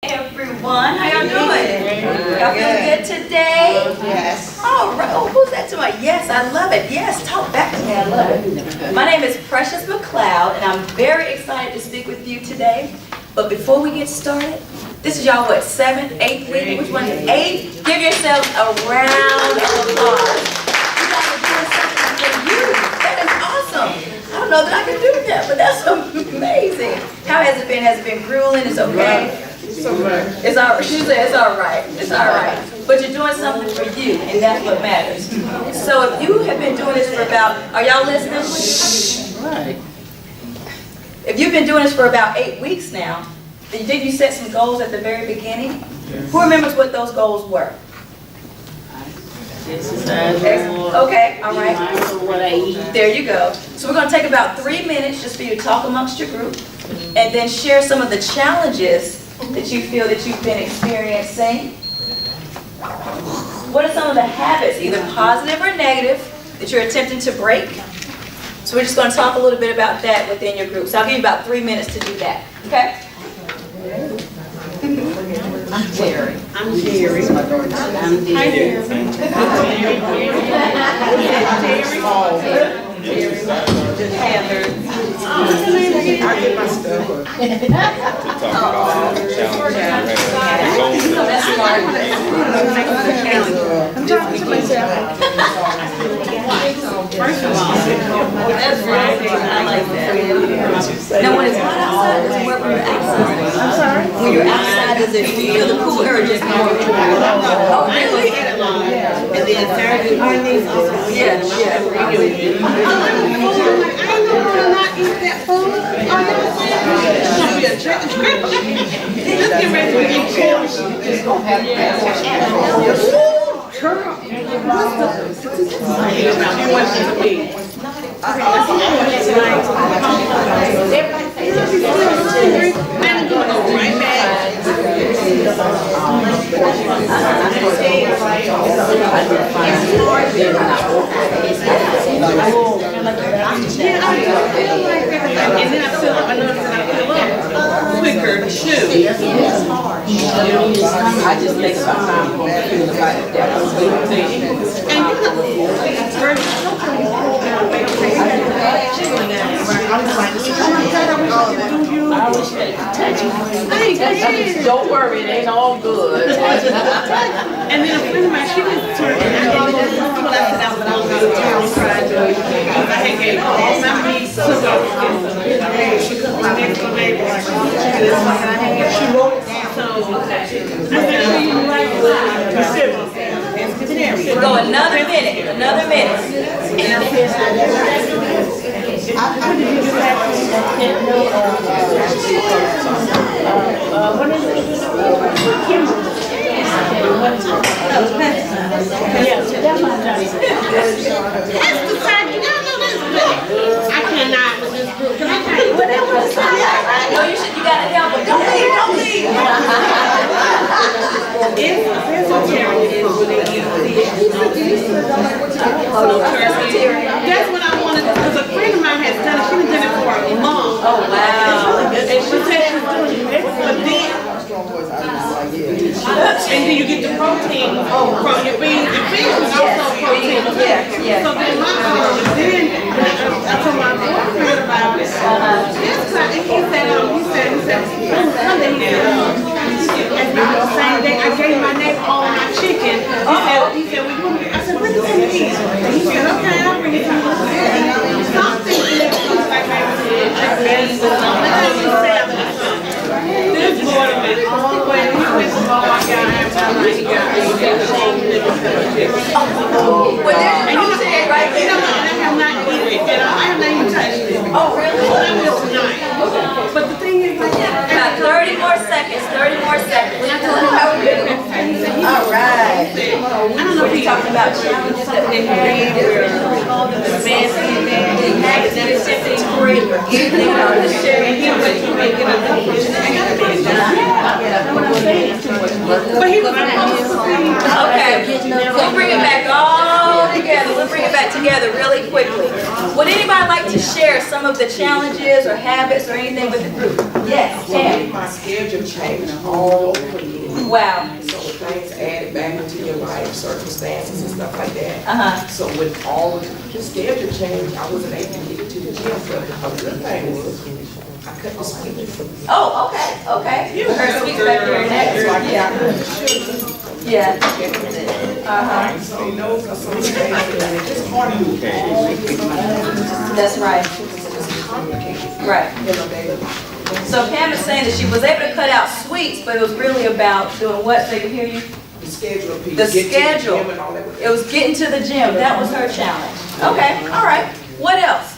Everyone, how y'all doing? Y'all feeling good today? Yes. All right. Oh, who's that to my yes? I love it. Yes, talk back to me. I love it. My name is Precious McLeod, and I'm very excited to speak with you today. But before we get started, this is y'all what, 7th, 8th week? Which one? 8th? Give yourselves a round of applause. You guys are doing something for you. That is awesome. I don't know that I can do that, but that's amazing. How has it been? Has it been grueling? It's okay. It's all right. She said it's all right. It's all right. But you're doing something for you, and that's what matters. So if you have been doing this for about, are y'all listening? Right. If you've been doing this for about 8 weeks now, did you set some goals at the very beginning? Who remembers what those goals were? Exercise. Okay, all right. What I eat. There you go. So we're going to take about 3 minutes just for you to talk amongst your group, and then share some of the challenges that you feel that you've been experiencing. What are some of the habits, either positive or negative, that you're attempting to break? So we're just going to talk a little bit about that within your group. So I'll give you about 3 minutes to do that. Okay? I'm Jerry. I'm Jerry. I'm Heather. I get my stuff. That's smart. I'm talking to myself. First of all, that's right. I like that. Now, when it's hot outside, does it work when you're outside? I'm sorry? When you're outside, does it feel the cool air or just more? Oh, really? And then Saturday mornings also. Yeah, yeah. I know not eat that food. Let's get ready to get challenged. Just gonna have Quicker too. I just think about how I'm gonna feel about I wish they could touch you. Don't worry, it ain't all good. And then a friend of mine, she was turning. I didn't know what I said out, but I was out of town trying to. I had gave all my meat to her. She cooked my next door neighbor. She wrote it down. So I said, We'll go another minute, another minute. I cannot with this group. Can I tell you what that was? No, you gotta help them. Don't leave, don't leave. It's a charity. That's what I wanted, because a friend of mine has done it. She was doing it for a month. Oh, wow. And she said she was doing it, but then you get the protein from your beans. Your beans is also protein. So then my I told my boyfriend about it. This time, and he said, Sunday, and the same day I gave my neighbor all of my chicken. He said, I said, what is that? He said, okay, I'll bring it to you. Something that looks like I said, this boy went all the way. He went to Walmart, he got Well, there's your protein right there. I have not eaten it at all. I have not even touched it. Oh, really? But I will tonight. But the thing is, like, About 30 more seconds, 30 more seconds. All right. I don't know if We're talking about challenges that we have. The fancy and academic activities great. They are the sharing here, but you may get a but he was supposed to be. Okay, we'll bring it back all together. We'll bring it back to together really quickly. Would anybody like to share some of the challenges or habits or anything with the group? Yes, Tam. My schedule changed all over again. Wow. So things added back into your life, circumstances and stuff like that. Uh-huh. So with all of the schedule change, I wasn't able to get to the gym. But a good thing was I couldn't speak. Oh, okay. Her sweet back there next. Yeah. Uh-huh. So those are some things that it's hard to do all of this. That's right. It's complicated. Right. You know, they- So Pam is saying that she was able to cut out sweets, but it was really about doing what? So they could hear you? The schedule piece. The get to schedule. gym and all that. It was getting to the gym. That was her challenge. Okay, all right. What else?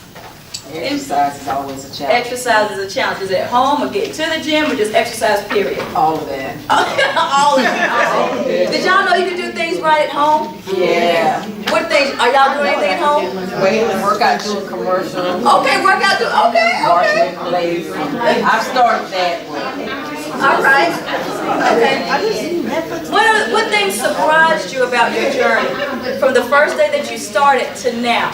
Exercise is always a challenge. Exercise is a challenge. Is it at home or getting to the gym or just exercise period? All of that. All of it. Did y'all know you can do things right at home? Yeah. What things? Are y'all doing anything at home? Work out, do a commercial. Okay, workout. Okay. Marching plays. I've started that one. All right. Okay. What things surprised you about your journey from the first day that you started to now?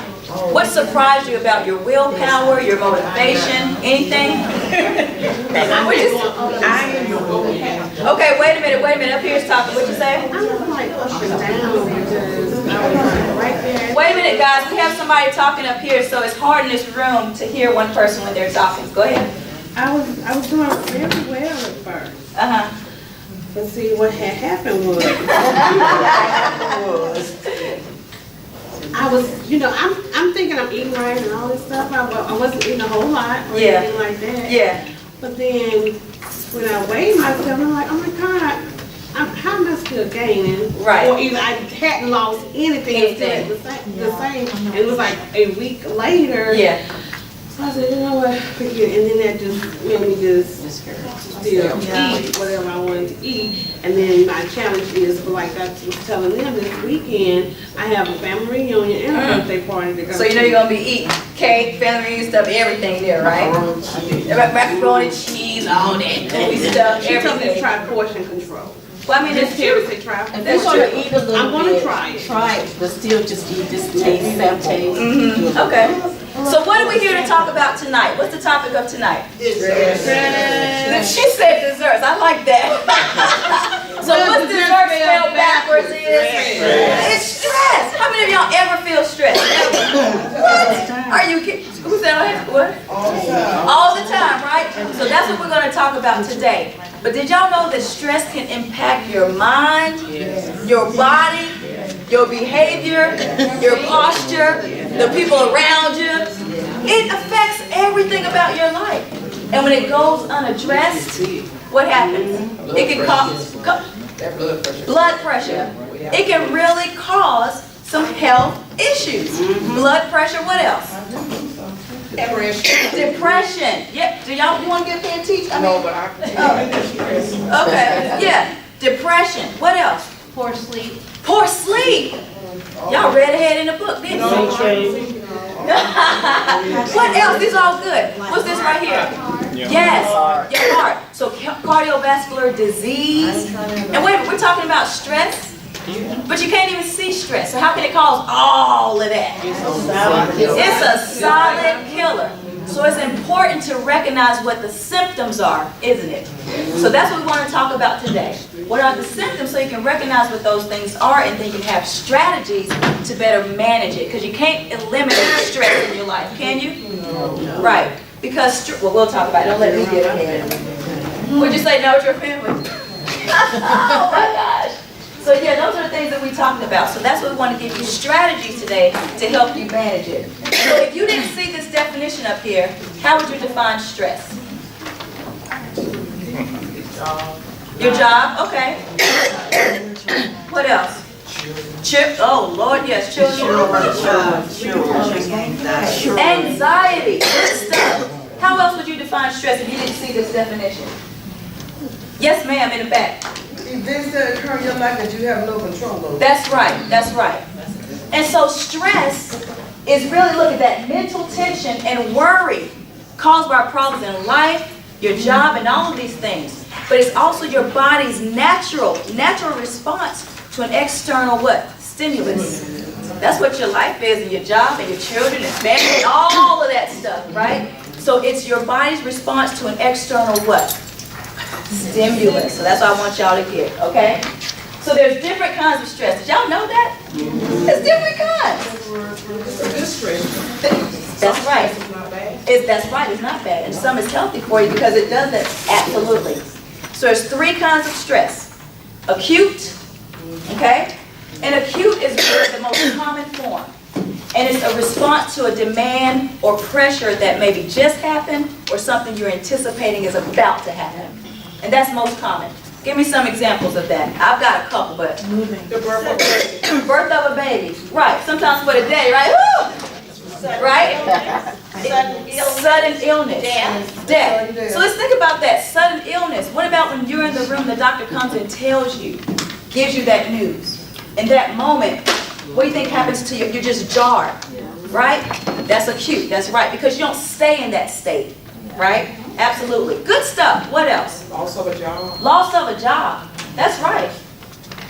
What surprised you about your willpower, your motivation, anything? Okay, wait a minute. Up here is talking. What'd you say? I was like up and down because I was right there. Wait a minute, guys. We have somebody talking up here, so it's hard in this room to hear one person when they're talking. Go ahead. I was doing very well at first. Uh-huh. But see, what had happened was, I was, I'm thinking I'm eating right and all this stuff. I wasn't eating a whole lot or Yeah. anything like that. Yeah. But then when I weighed myself, I'm like, oh my God, how am I still gaining? Right. Or either I hadn't lost anything, it's still at the same. And it was like a week later. Yeah. So I said, you know what, forget it. And then that just made me just still eat whatever I wanted to eat. And then my challenge is, like I was telling them this weekend, I have a family reunion and a birthday party to go So you know you're gonna be eating cake, family reunion stuff, everything there, right? Macaroni, cheese, all that gooey stuff, She told me to everything. try portion control. Well, I mean, Just it's seriously try. If you're gonna eat a little I'm gonna bit, try it. try it, but still just eat this taste, some taste. okay. So what are we here to talk about tonight? What's the topic of tonight? She said desserts. I like that. So what's dessert spelled backwards is? It's stress. How many of y'all ever feel stressed? What? Are you kidding? Who said that? What? All the time, right? So that's what we're going to talk about today. But did y'all know that stress can impact your mind, your body, your behavior, your posture, the people around you? It affects everything about your life. And when it goes unaddressed, what happens? It can cause That blood pressure. blood pressure. It can really cause some health issues. Blood pressure, what else? Depression. Yep. Do y'all want to get paid to teach? No, but I. Okay. Yeah. Depression. What else? Poor sleep. Poor sleep. Y'all read ahead in the book, didn't you? What else? These are all good. What's this right here? Yes, your heart. So cardiovascular disease. And wait, we're talking about stress, but you can't even see stress. So how can it cause all of that? It's a silent killer. So it's important to recognize what the symptoms are, isn't it? So that's what we want to talk about today. What are the symptoms so you can recognize what those things are and then you can have strategies to better manage it. Because you can't eliminate stress in your life, can you? Right. Because, well, we'll talk about it. Don't let me get ahead. Would you say no to your family? Oh my gosh. So yeah, those are the things that we talked about. So that's what we want to give you strategies today to help you manage it. So if you didn't see this definition up here, how would you define stress? Your job, okay. What else? Oh Lord, yes, children. Anxiety, good stuff. How else would you define stress if you didn't see this definition? Yes, ma'am, in the back. Events that occur in your life that you have no control over. That's right, that's right. And so stress is really, look at that, mental tension and worry caused by problems in life, your job, and all of these things. But it's also your body's natural response to an external what? Stimulus. That's what your life is, and your job, and your children, and family, and all of that stuff, right? So it's your body's response to an external what? Stimulus. So that's what I want y'all to get, okay? So there's different kinds of stress. Did y'all know that? There's different kinds. It's a good stress. That's right. It's not bad. That's right, it's not bad. And some is healthy for you because it does that. Absolutely. So there's three kinds of stress. Acute, okay? And acute is the most common form. And it's a response to a demand or pressure that maybe just happened or something you're anticipating is about to happen. And that's most common. Give me some examples of that. I've got a couple, but The birth of a baby. birth of a baby. Right, sometimes for the day, right? Woo! Right? Sudden illness. Death. So let's think about that. Sudden illness. What about when you're in the room, the doctor comes and tells you, gives you that news. In that moment, what do you think happens to you? You're just jarred, right? That's acute. That's right. Because you don't stay in that state, right? Absolutely. Good stuff. What else? Loss of a job. Loss of a job. That's right.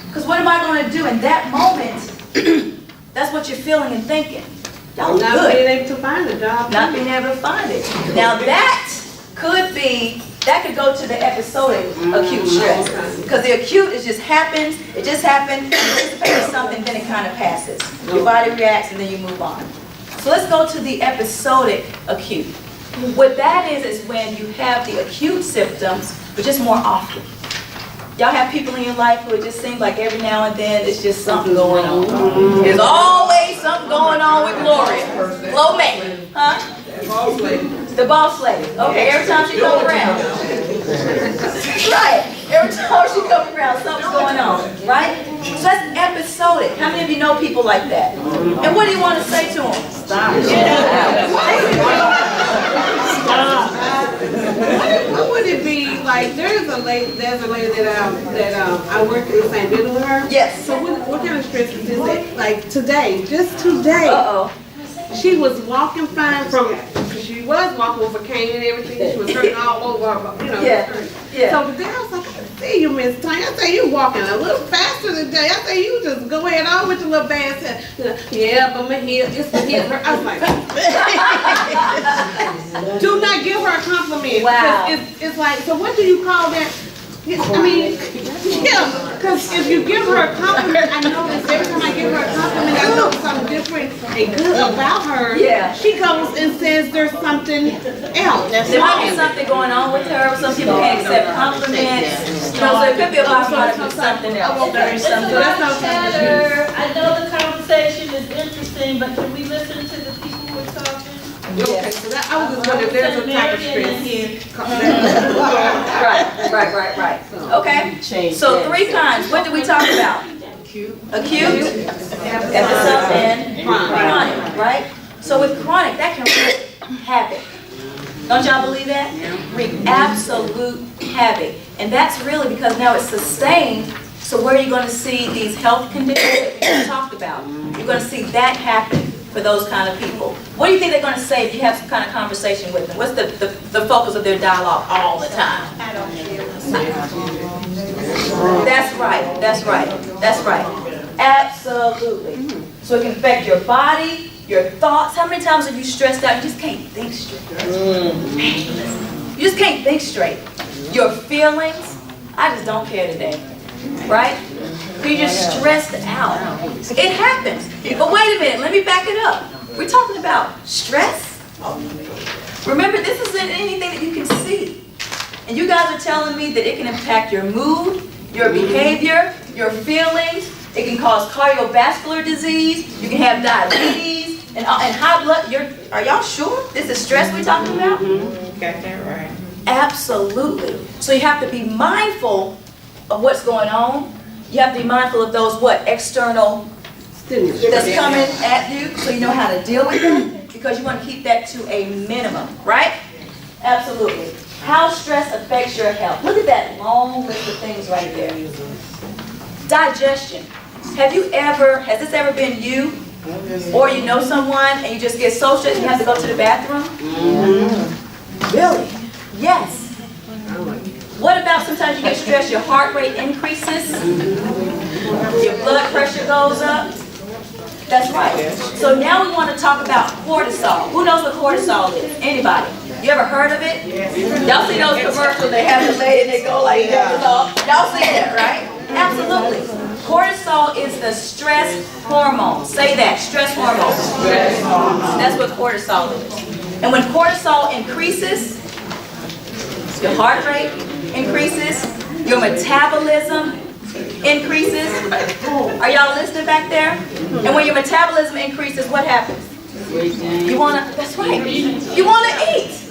Because what am I going to do in that moment? That's what you're feeling and thinking. Y'all Not good. being able to find a job. Not being able to find it. Now that could go to the episodic acute stress. Because the acute is just happens, it just happened, you anticipate something, then it kind of passes. Your body reacts and then you move on. So let's go to the episodic acute. What that is when you have the acute symptoms, but just more often. Y'all have people in your life who it just seems like every now and then it's just something going on. There's always something going on with Gloria. Flo May, huh? Boss lady. The boss lady. Okay, every time she comes around. Right. Every time she comes around, something's going on. Right? So that's episodic. How many of you know people like that? And what do you want to say to them? Stop. What would it be like? There's a lady that I work in the same building with her. Yes. So what kind of stress is it? Like today, just today, Uh-oh. she was walking fine she was walking with a cane and everything. She was hurting all over, Yeah. Yeah. So today I was like, I see you, Miss Tanya. I say you walking a little faster today. I say you just go ahead on with your little band. Yeah, but my heel, it's the heel. I was like, do not give her a compliment. Wow. It's like, so what do you call that? I mean, yeah, because if you give her a compliment, I notice every time I give her a compliment, I know something different and good about her. Yeah. She goes and says there's something else. There might be something going on with her. Some people can't accept compliments. You know, so it could be a byproduct of something else. There's something. I know the conversation is interesting, but can we listen to the people who are talking? Okay, so that, I was just wondering if there's a type of stress. Right. Okay. So 3 kinds. What did we talk about? Acute, episode, and chronic, right? So with chronic, that can wreak havoc. Don't y'all believe that? Wreak absolute havoc. And that's really because now it's sustained. So where are you going to see these health conditions that we talked about? You're going to see that happen for those kind of people. What do you think they're going to say if you have some kind of conversation with them? What's the focus of their dialogue all the time? I don't care. That's right. Absolutely. So it can affect your body, your thoughts. How many times are you stressed out? You just can't think straight. You just can't think straight. Your feelings, I just don't care today. Right? You're just stressed out. It happens. But wait a minute, let me back it up. We're talking about stress. Remember, this isn't anything that you can see. And you guys are telling me that it can impact your mood, your behavior, your feelings. It can cause cardiovascular disease. You can have diabetes and high blood. Are y'all sure this is stress we're talking about? Got that right. Absolutely. So you have to be mindful of what's going on. You have to be mindful of those external Stimulus. that's coming at you, so you know how to deal with them, because you want to keep that to a minimum, right? Absolutely. How stress affects your health. Look at that long list of things right there. Digestion. Has this ever been you? Or you know someone and you just get so stressed you have to go to the bathroom? Really? Yes. What about sometimes you get stressed, your heart rate increases, your blood pressure goes up? That's right. So now we want to talk about cortisol. Who knows what cortisol is? Anybody? You ever heard of it? Y'all see those commercials? They have the lady and they go like cortisol. Y'all see that, right? Absolutely. Cortisol is the stress hormone. Say that, stress hormone. That's what cortisol is. And when cortisol increases, your heart rate increases, your metabolism increases. Are y'all listening back there? And when your metabolism increases, what happens? You wanna, that's right, you wanna eat.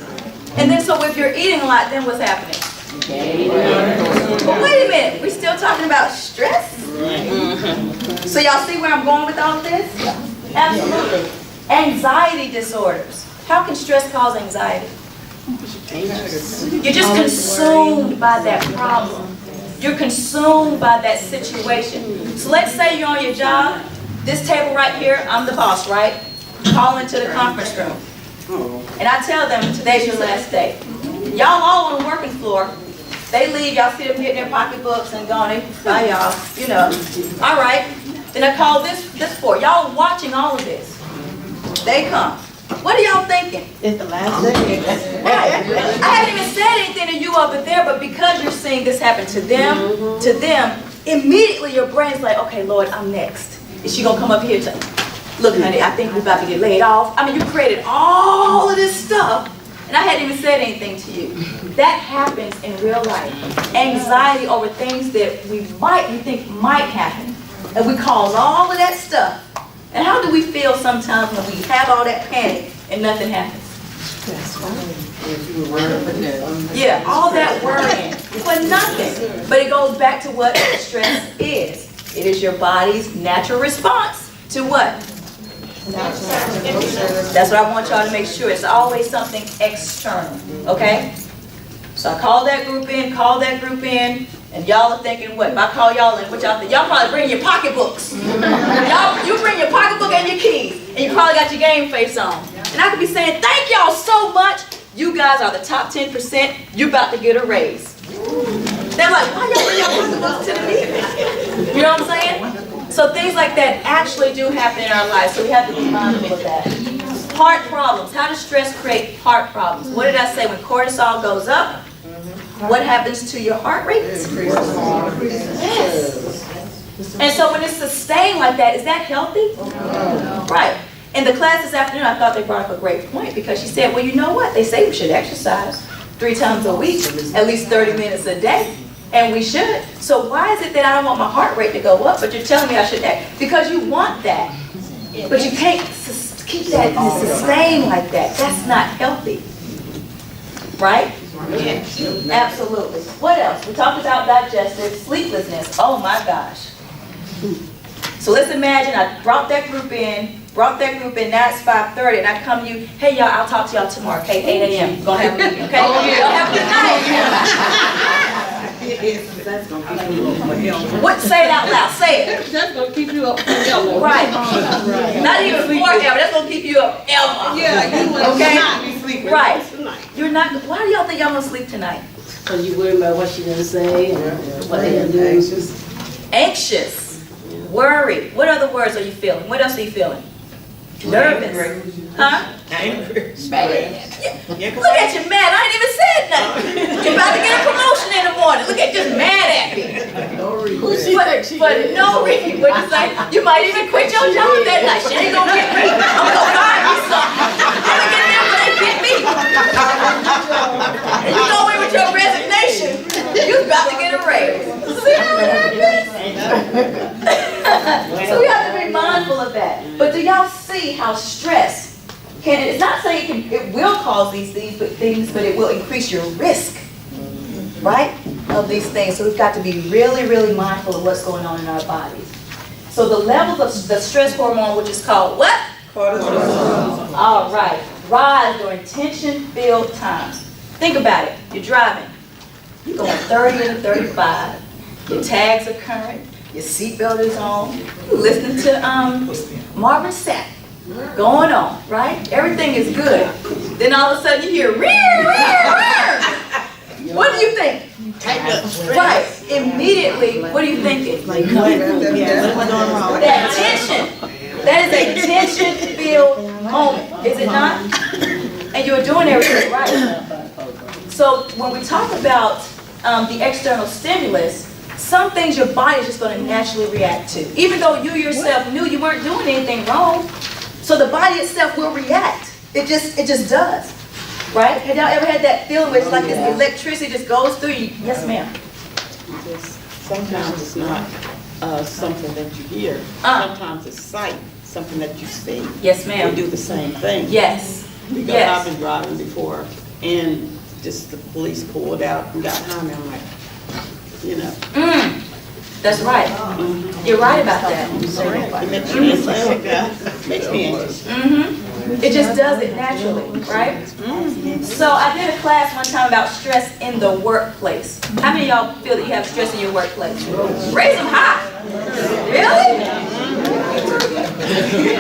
And then so if you're eating a lot, then what's happening? But wait a minute, we're still talking about stress? So y'all see where I'm going with all this? Absolutely. Anxiety disorders. How can stress cause anxiety? You're just consumed by that problem. You're consumed by that situation. So let's say you're on your job. This table right here, I'm the boss, right? Call into the conference room. And I tell them, today's your last day. Y'all all on the working floor. They leave, y'all see them getting their pocketbooks and going, bye y'all, you know. All right. Then I call this for. Y'all watching all of this. They come. What are y'all thinking? It's the last day. Right. I haven't even said anything to you over there, but because you're seeing this happen to them, immediately your brain's like, okay, Lord, I'm next. Is she gonna come up here to, look, honey, I think we're about to get laid off. I mean, you created all of this stuff, and I hadn't even said anything to you. That happens in real life. Anxiety over things that we think might happen, and we cause all of that stuff. And how do we feel sometimes when we have all that panic and nothing happens? Yeah, all that worrying for nothing. But it goes back to what stress is. It is your body's natural response to what? That's what I want y'all to make sure. It's always something external, okay? So I call that group in, and y'all are thinking what? If I call y'all in, what y'all think? Y'all probably bring your pocketbooks. You bring your pocketbook and your keys, and you probably got your game face on. And I could be saying, thank y'all so much. You guys are the top 10%. You're about to get a raise. They're like, why y'all bring your pocketbooks to the meeting? You know what I'm saying? So things like that actually do happen in our lives, so we have to be mindful of that. Heart problems. How does stress create heart problems? What did I say? When cortisol goes up, what happens to your heart rate? Yes. And so when it's sustained like that, is that healthy? Right. In the class this afternoon, I thought they brought up a great point because she said, well, you know what? They say we should exercise 3 times a week, at least 30 minutes a day. And we should. So why is it that I don't want my heart rate to go up, but you're telling me I should act? Because you want that. But you can't keep that sustained like that. That's not healthy. Right? Yes. Absolutely. What else? We talked about digestive sleeplessness. Oh my gosh. So let's imagine I brought that group in, now it's 5:30, and I come to you, hey y'all, I'll talk to y'all tomorrow, okay, 8 a.m. Gonna have a meeting, okay? Y'all have a good night. What? Say it out loud, say it. That's gonna keep you up forever. Right. Not even forever, that's gonna keep you up ever. Yeah, you will Okay? not be sleeping Right. tonight. You're not, why do y'all think y'all gonna sleep tonight? Because you worry about what she's going to say and what they're going to do. Anxious, worried. What other words are you feeling? What else are you feeling? Nervous. Huh? Angry. Yeah. Look at you mad. I ain't even said nothing. You're about to get a promotion in the morning. Look at just mad at me. For no reason. What you say? You might even quit your job that night. She ain't gonna get me. I'm gonna find me something. I'm gonna get them when they get me. And you go in with your resignation. You're about to get a raise. See how it happens? So we have to be mindful of that. But do y'all see how stress it's not saying it will cause these things, but it will increase your risk, right, of these things. So we've got to be really, really mindful of what's going on in our bodies. So the levels of the stress hormone, which is called what? Cortisol. All right. Rise during tension-filled times. Think about it. You're driving. You're going 30 and 35. Your tags are current. Your seatbelt is on. You're listening to Marvin Sapp. Going on, right? Everything is good. Then all of a sudden you hear, rear, rear, rear. What do you think? Right. Immediately, what are you thinking? That tension. That is a tension-filled moment, is it not? And you're doing everything right. So when we talk about the external stimulus, some things your body is just going to naturally react to, even though you yourself knew you weren't doing anything wrong. So the body itself will react. It just does, right? Have y'all ever had that feeling where it's like this electricity just goes through you? Yes, ma'am. Sometimes it's not something that you hear. Sometimes it's sight, something that you see. Yes, They ma'am. do the same thing. Yes. Because Yes. I've been driving before, and just the police pulled out and got behind me. I'm like, you know. That's right. You're right about that. It makes you anxious. Makes me anxious. It just does it naturally, right? So I did a class one time about stress in the workplace. How many of y'all feel that you have stress in your workplace? Raise them high. Really?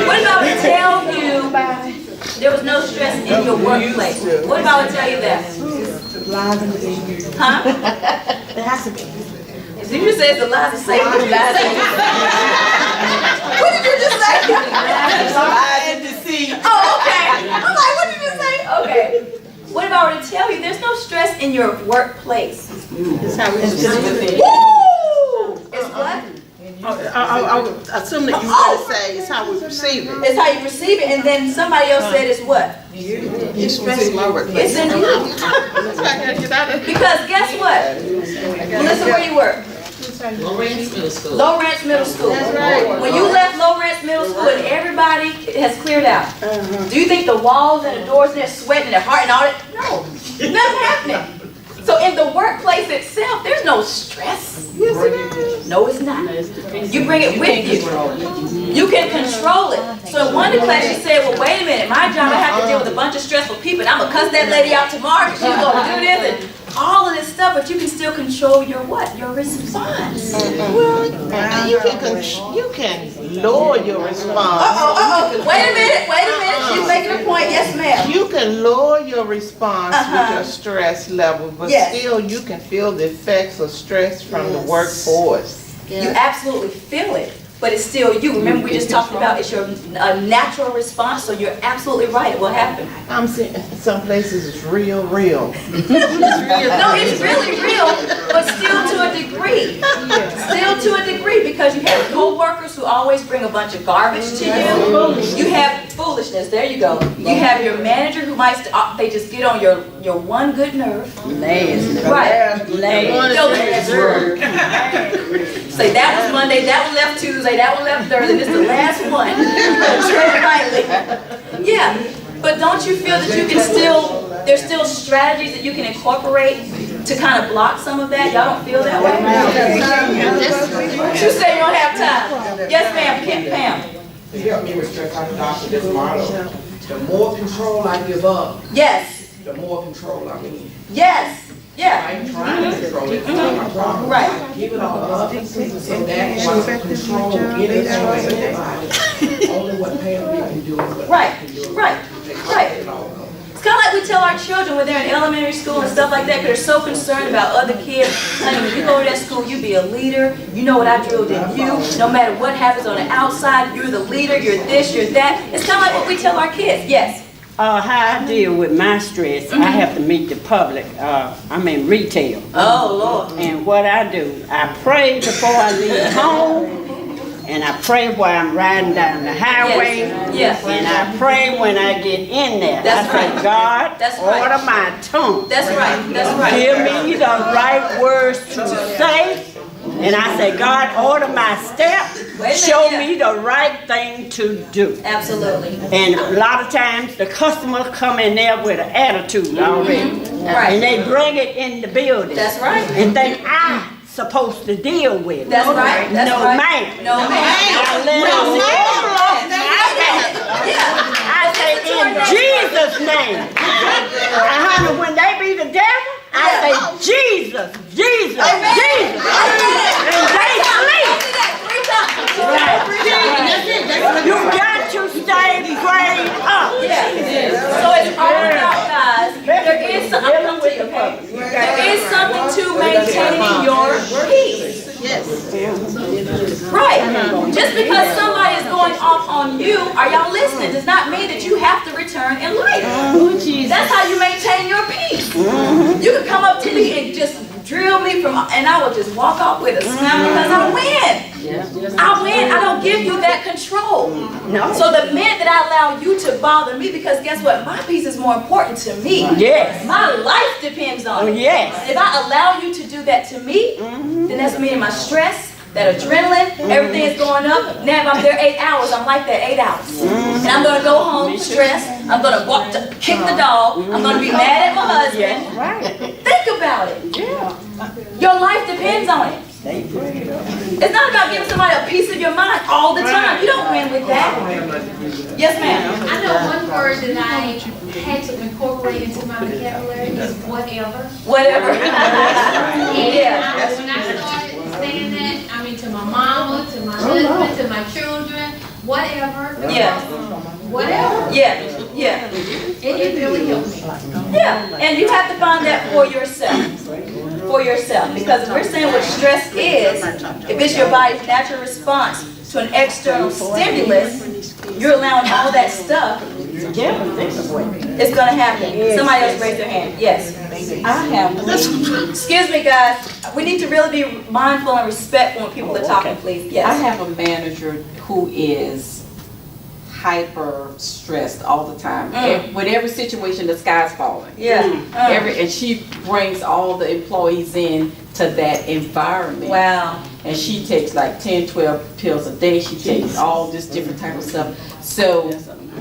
What if I would tell you there was no stress in your workplace? What if I would tell you that? Huh? It has to be. Did you say it's the lies of Satan? What did you just say? Lies and deceit. Oh, okay. I'm like, what did you say? Okay. What if I were to tell you there's no stress in your workplace? That's how we just Woo! It's what? I would assume that you were going to say it's how we perceive it. It's how you perceive it, and then somebody else said it's what? It's stress in my workplace. It's in you. That's why I gotta get out of here. Because guess what? Listen where you work. Low Ranch Middle School. That's right. When you left Low Ranch Middle School and everybody has cleared out, do you think the walls and the doors and they're sweating and their heart and all that? No, nothing happening. So in the workplace itself, there's no stress. Yes, it is. No, it's not. You bring it with you. You can control it. So in one of the classes, you said, well, wait a minute. My job, I have to deal with a bunch of stressful people, and I'm going to cuss that lady out tomorrow because she's going to do this and all of this stuff, but you can still control your what? Your response. Well, you can lower your response. Wait a minute. She's making a point. Yes, ma'am. You can lower your response with your stress level, but Yes. still you can feel the effects of stress from the workforce. You absolutely feel it, but it's still you. Remember, we just talked about it's your natural response, so you're absolutely right. It will happen. I'm seeing some places it's real. No, it's really real, but still to a degree. Still to a degree, because you have co-workers who always bring a bunch of garbage to you. You have foolishness. There you go. You have your manager who might they just get on your one good nerve. Right. Say that was Monday, that one left Tuesday, that one left Thursday, this is the last one. Tread lightly. Yeah, but don't you feel that you can there's still strategies that you can incorporate to kind of block some of that? Y'all don't feel that way? You say you don't have time. Yes, ma'am, Pam. To help me with stress, I adopted this motto. The more control I give up, Yes, the more control I win. yes, yeah. I ain't trying to control it, it's not my problem. Right. Give it all up, so that once I control anything or anybody, only what Pam can do is what I can do. Right. It's kind of like we tell our children when they're in elementary school and stuff like that, because they're so concerned about other kids. Honey, when you go to that school, you be a leader. You know what I drilled in you. No matter what happens on the outside, you're the leader, you're this, you're that. It's kind of like what we tell our kids. Yes. How I deal with my stress, I have to meet the public. I'm in retail. Oh, Lord. And what I do, I pray before I leave home, and I pray while I'm riding down the highway, Yes. and I pray when I get in there. That's I say, right. God, That's right. order my tongue. That's right. That's right. Give me the right words to say. And I say, God, order my steps. Wait a minute, Show yeah. me the right thing to do. Absolutely. And a lot of times the customers come in there with an attitude already. Right. And they bring it in the building. That's right. And think I'm supposed to deal with it. That's right. That's No, right. ma'am. No, ma'am. I let them know. Yeah. I say, in Jesus' name. Honey, when they be the devil, I say, Jesus, Jesus, Jesus. And they sleep. Right. You got to stay prayed up. So it's all about, guys, there is something to you, okay? There is something to maintaining your peace. Yes. Right. Just because somebody is going going off on you, are y'all listening? Does not mean that you have to return in life. That's how you maintain your peace. You can come up to me and just drill me and I will just walk off with a smile because I win. I win. I don't give you that control. No. So the minute that I allow you to bother me, because guess what? My peace is more important to me. Yes. My life depends on it. Yes. If I allow you to do that to me, then that's meaning my stress, that adrenaline, everything is going up. Now if I'm there 8 hours, I'm like that 8 hours. And I'm going to go home stressed. I'm going to kick the dog. I'm going to be mad at my husband. Right. Think about it. Your life depends on it. It's not about giving somebody a piece of your mind all the time. You don't win with that. Yes, ma'am. I know one word that I had to incorporate into my vocabulary is whatever. Whatever. And Yeah. when I started saying that, I mean to my mama, to my husband, to my children, whatever. Yeah. Whatever. Yeah. Yeah. It really helped me. Yeah. And you have to find that for yourself. For yourself. Because if we're saying what stress is, if it's your body's natural response to an external stimulus, you're allowing all that stuff, it's going to happen. Somebody else raise their hand. Yes. I have, Excuse me, guys. We need to really be mindful and respectful when people are talking, please. I Yes. have a manager who is hyper stressed all the time. With every situation, the sky's falling. Yeah. And she brings all the employees in to that environment. Wow. And she takes like 10, 12 pills a day. She takes all this different type of stuff. So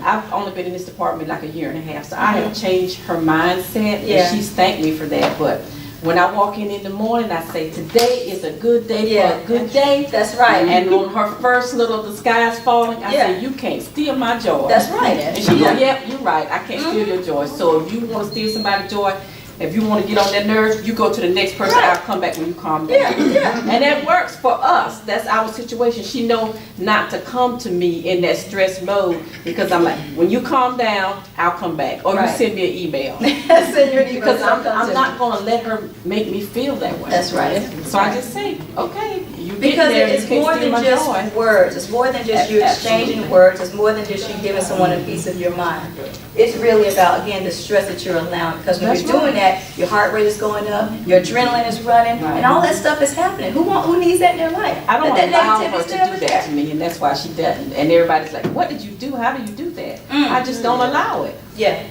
I've only been in this department like a year and a half. So I have changed her mindset, Yeah. and she's thanked me for that. But when I walk in the morning, I say, today is a good day for a good day. That's right. And on her first little, the sky's falling, I say, you can't steal my joy. That's right. And she goes, yep, you're right. I can't steal your joy. So if you want to steal somebody's joy, if you want to get on their nerves, you go to the next person. Right. I'll come back when you calm down. Yeah. And that works for us. That's our situation. She know not to come to me in that stress mode because I'm like, when you calm down, I'll come back. Or Right. you send me an email. Send your email. Because I'm not going to let her make me feel that way. That's right. So I just say, okay, you get Because there, it's you can't more steal than my just joy. words. It's more than just you exchanging words. It's more than just you giving someone a piece of your mind. It's really about, again, the stress that you're allowing. Because when That's you're doing that, your heart rate is going up, your adrenaline is running, and all that stuff is happening. Who needs that in their life? I don't That allow negativity her to still do is that there. to me, and that's why she doesn't. And everybody's like, what did you do? How do you do that? I just don't allow it. Yeah.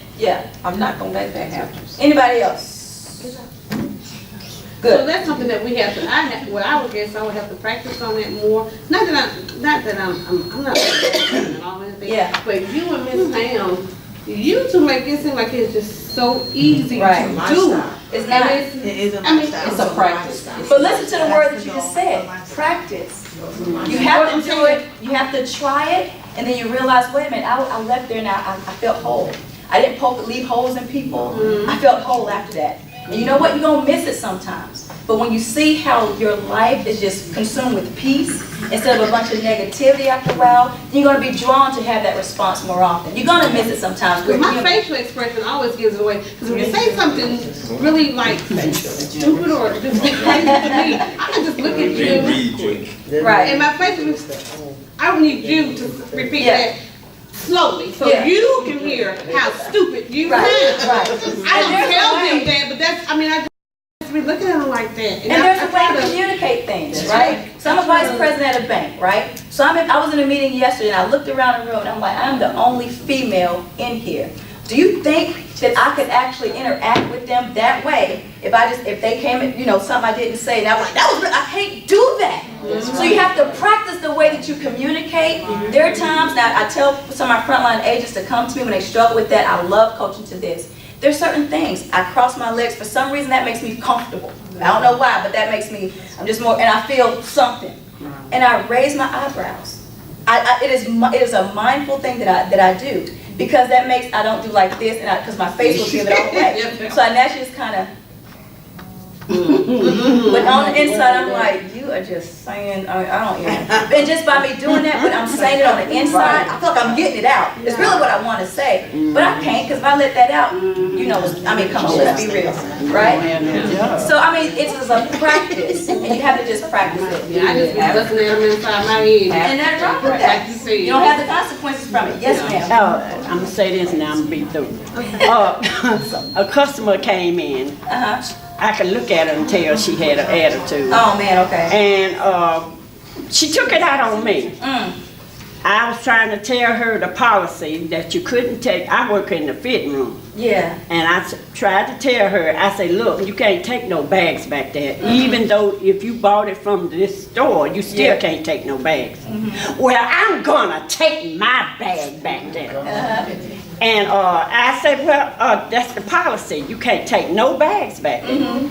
I'm not going to let that happen. Anybody else? So Good. that's something that we have to, I would guess I would have to practice on that more. Not that I'm not and all that thing. Yeah. But you and Miss Pam, you two make it seem like it's just so easy Right. to do. It's not. It's a practice. But listen to the word that you just said. Practice. You have to do it. You have to try it, and then you realize, wait a minute, I left there and I felt whole. I didn't leave holes in people. I felt whole after that. And you know what? You're going to miss it sometimes. But when you see how your life is just consumed with peace instead of a bunch of negativity after a while, you're going to be drawn to have that response more often. You're going to miss it sometimes. Because my facial expression always gives it away. Because when you say something really like stupid or just crazy to me, I can just look at you. Right. And my facial, I need you to repeat that slowly, so Yeah. you can hear how stupid you Right. sound. Right. I And don't there's tell a way. them that, but that's, I just be looking at them like that. And there's a way try to communicate things, right? So I'm a vice president at a bank, right? So I was in a meeting yesterday and I looked around the room and I'm like, I'm the only female in here. Do you think that I could actually interact with them that way if they came and, something I didn't say and I was like, I can't do that. So you have to practice the way that you communicate. There are times, now I tell some of my frontline agents to come to me when they struggle with that. I love coaching to this. There's certain things, I cross my legs, for some reason that makes me comfortable. I don't know why, but that makes me, I'm just more, and I feel something. And I raise my eyebrows. It is a mindful thing that I do. Because that makes, I don't do like this, and because my face will give it all away. So I naturally just kind of, But on the inside, I'm like, you are just saying, I don't even. And just by me doing that, but I'm saying it on the inside, I feel like I'm getting it out. It's really what I want to say, but I can't, because if I let that out, you know, I mean, come on, let's be real, right? So, I mean, it's just a practice, and you have to just practice it. Yeah, I just was listening to them inside my head. And that's wrong with that. You don't have the consequences from it. Yes, ma'am. I'm gonna say this and I'm gonna be through. A customer came in. Uh-huh. I could look at her and tell she had an attitude. Oh, man, okay. And she took it out on me. I was trying to tell her the policy that you couldn't take, I work in the fitting room. Yeah. And I tried to tell her, I said, look, you can't take no bags back there. Even though if you bought it from this store, you still can't take no bags. Well, I'm gonna take my bag back there. And I said, well, that's the policy. You can't take no bags back there.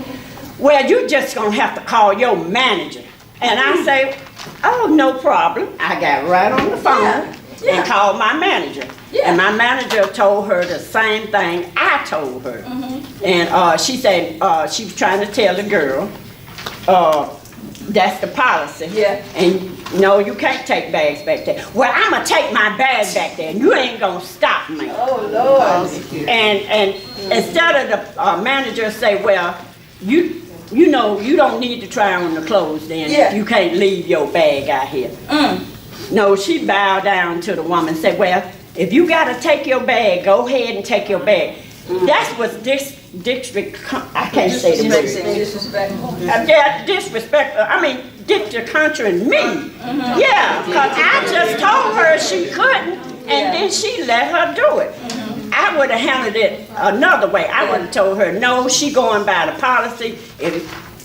Well, you just gonna have to call your manager. And I say, oh, no problem. I got right on the phone and called my manager. And my manager told her the same thing I told her. And she said she was trying to tell the girl, that's the policy. And no, you can't take bags back there. Well, I'm gonna take my bag back there, and you ain't gonna stop me. Oh, Lord. And instead of the manager say, well, you know, you don't need to try on the clothes then. You can't leave your bag out here. No, she bowed down to the woman and said, well, if you gotta take your bag, go ahead and take your bag. That's what I can't say the word. Disrespectful. Yeah, disrespectful. I mean, Dr. Contra and me. Yeah, because I just told her she couldn't, and then she let her do it. I would have handled it another way. I would have told her, no, she going by the policy.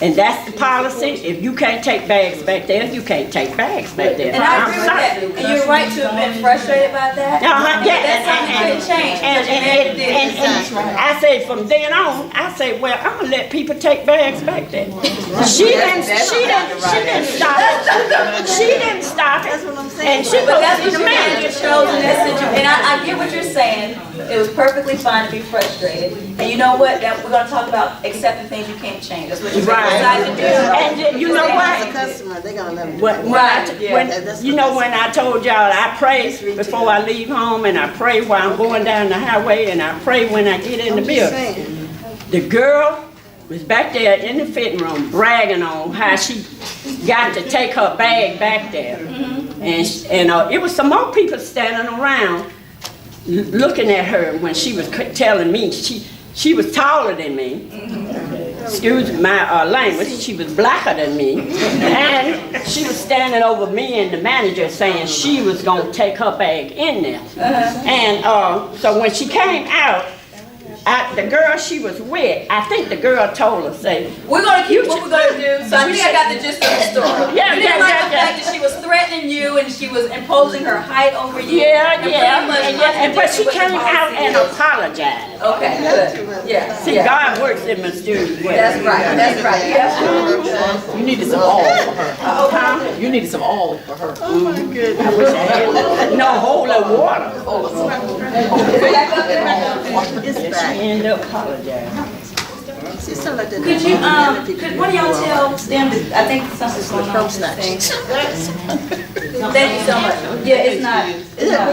And that's the policy. If you can't take bags back there, you can't take bags back there. And I agree with that. And you're right to have been frustrated by that. That's something you couldn't change. And I said from then on, I said, well, I'm gonna let people take bags back there. She didn't stop it. She didn't stop it. And she But that's what the your manager chose in that situation. And I get what you're saying. It was perfectly fine to be frustrated. And you know what? That we're gonna talk about accepting things you can't change. That's what you're decided to do. And you know what? Customer, they gonna let me. When I told y'all I pray before I leave home, and I pray while I'm going down the highway, and I pray when I get in the building. The girl was back there in the fitting room bragging on how she got to take her bag back there. And it was some more people standing around looking at her when she was telling me she was taller than me. Excuse my language, she was blacker than me. And she was standing over me and the manager saying she was gonna take her bag in there. And so when she came out, the girl she was with, I think the girl told her, say, we're going to keep what we're going to do. So I think I got the gist of the story. You didn't like the fact that she was threatening you and she was imposing her height over you. But she came out and apologized. Okay, good. Yeah. See, God works in mysterious ways. That's right. That's right. Yeah. You needed some oil for her. You needed some oil for her. Oh my goodness. I wish I had no holy water. She ended up apologizing. Could you, could one of y'all tell them that I think something's going on with this thing? Thank you so much. Yeah, it's not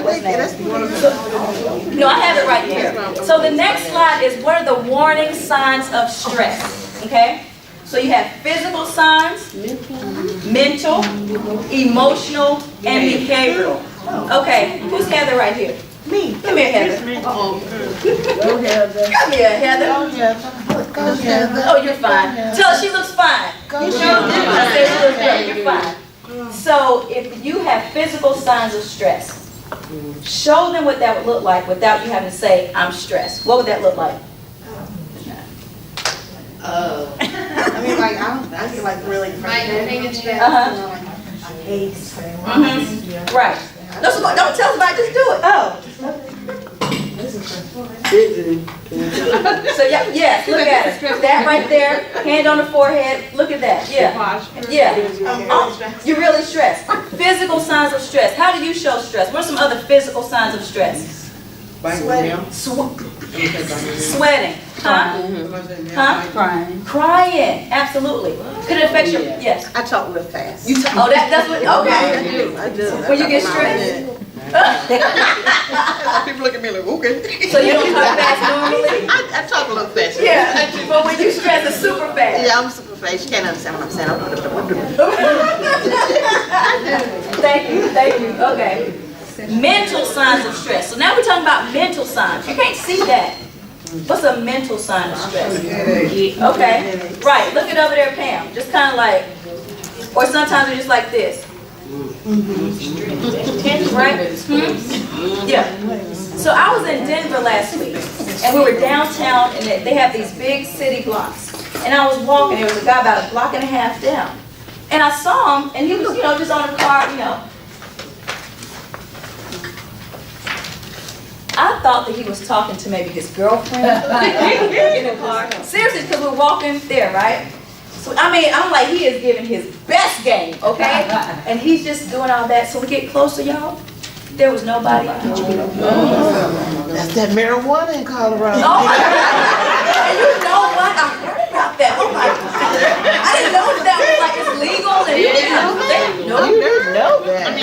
what's name. No, I have it right here. So the next slide is what are the warning signs of stress, okay? So you have physical signs, mental, emotional, and behavioral. Okay, who's Heather right here? Me. Come here, Heather. Come here, Heather. Oh, you're fine. Tell her she looks fine. You sure? I said she looks great. You're fine. So if you have physical signs of stress, show them what that would look like without you having to say, I'm stressed. What would that look like? I mean, like, I get like really frustrated. Right. No, so don't tell us about it, just do it. Oh. So yeah, look at it. That right there, hand on the forehead, look at that. Yeah. You're really stressed. Physical signs of stress. How do you show stress? What are some other physical signs of stress? Sweating, huh? Huh? Crying, absolutely. Could it affect your, yes. I talk real fast. Oh, that's what, okay. I do. When you get stressed? People look at me like, okay. So you don't talk fast normally? I talk a little fast. Yeah, but when you stress, it's super fast. Yeah, I'm super fast. You can't understand what I'm saying. Thank you, okay. Mental signs of stress. So now we're talking about mental signs. You can't see that. What's a mental sign of stress? Okay, right, look it over there, Pam. Just kind of like, or sometimes it's just like this. Right? Yeah. So I was in Denver last week, and we were downtown, and they have these big city blocks. And I was walking, there was a guy about a block and a half down. And I saw him, and he was, just on a car, I thought that he was talking to maybe his girlfriend in the car. Seriously, because we're walking there, right? So, I'm like, he is giving his best game, okay? And he's just doing all that. So we get closer, y'all. There was nobody. That's that marijuana in Colorado. Oh my God. And you know what? I heard about that. Oh my God. I didn't know that was like it's legal. And no. You didn't know that.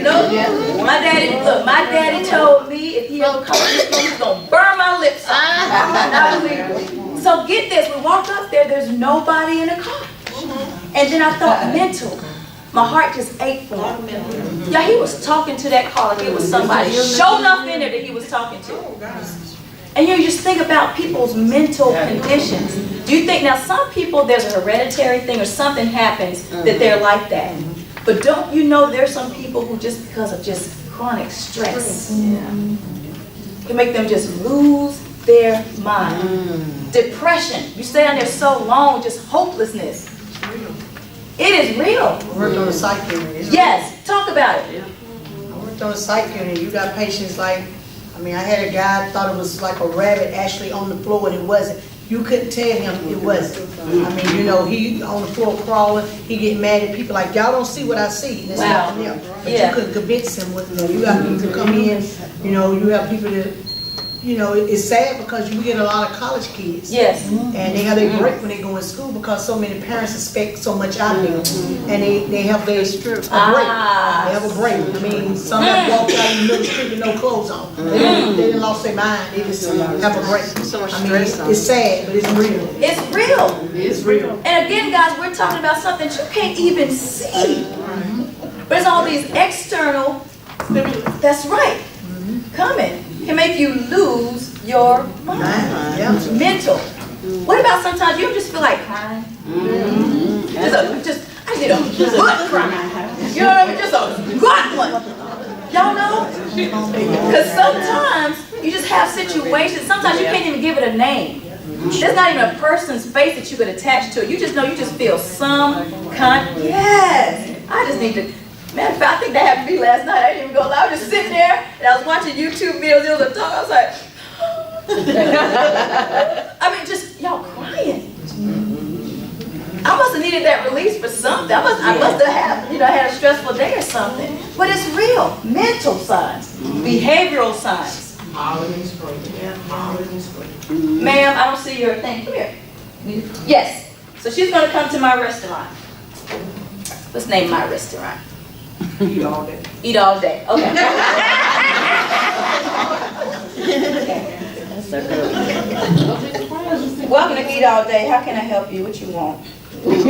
No. My daddy told me if he ever comes to this room, he's gonna burn my lips off. So get this, we walked up there, there's nobody in the car. And then I thought mental. My heart just ached for him. Yeah, he was talking to that car like it was somebody. Show enough in there that he was talking to. And you just think about people's mental conditions. Do you think, now some people, there's a hereditary thing or something happens that they're like that. But don't you know there's some people who just because of just chronic stress can make them just lose their mind. Depression. You stay on there so long, just hopelessness. It is real. I worked on a psych unit. Yes, talk about it. I worked on a psych unit. You got patients like, I had a guy thought it was like a rabbit actually on the floor and it wasn't. You couldn't tell him it wasn't. He on the floor crawling, he get mad at people like, y'all don't see what I see. And it's nothing else. But you couldn't convince him with that. You got people come in, you have people that, it's sad because you get a lot of college kids. Yes. And they have their break when they go in school because so many parents expect so much out of them. And they have their break. They have a break. Some have walked out in the middle of the street with no clothes on. They didn't lost their mind. They just have a break. So much stress on It's sad, but it's real. It's real. It's real. And again, guys, we're talking about something you can't even see. But it's all these external, that's right, coming. Can make you lose your mind. Mental. What about sometimes you just feel like crying? I did a good cry. Just a good one. Y'all know? Because sometimes you just have situations, sometimes you can't even give it a name. There's not even a person's face that you could attach to it. You just know, you just feel some kind, yes. I just need to, matter of fact, I think that happened to me last night. I didn't even go lie. I was just sitting there and I was watching YouTube videos. There was a talk. I was like, just y'all crying. I must have needed that release for something. I must have had, had a stressful day or something. But it's real. Mental signs, behavioral signs. Ma'am, I don't see your thing. Come here. Yes. So she's going to come to my restaurant. Let's name my restaurant. Eat all day. Eat all day. Okay. That's so good. Welcome to Eat All Day. How can I help you? What you want? Turn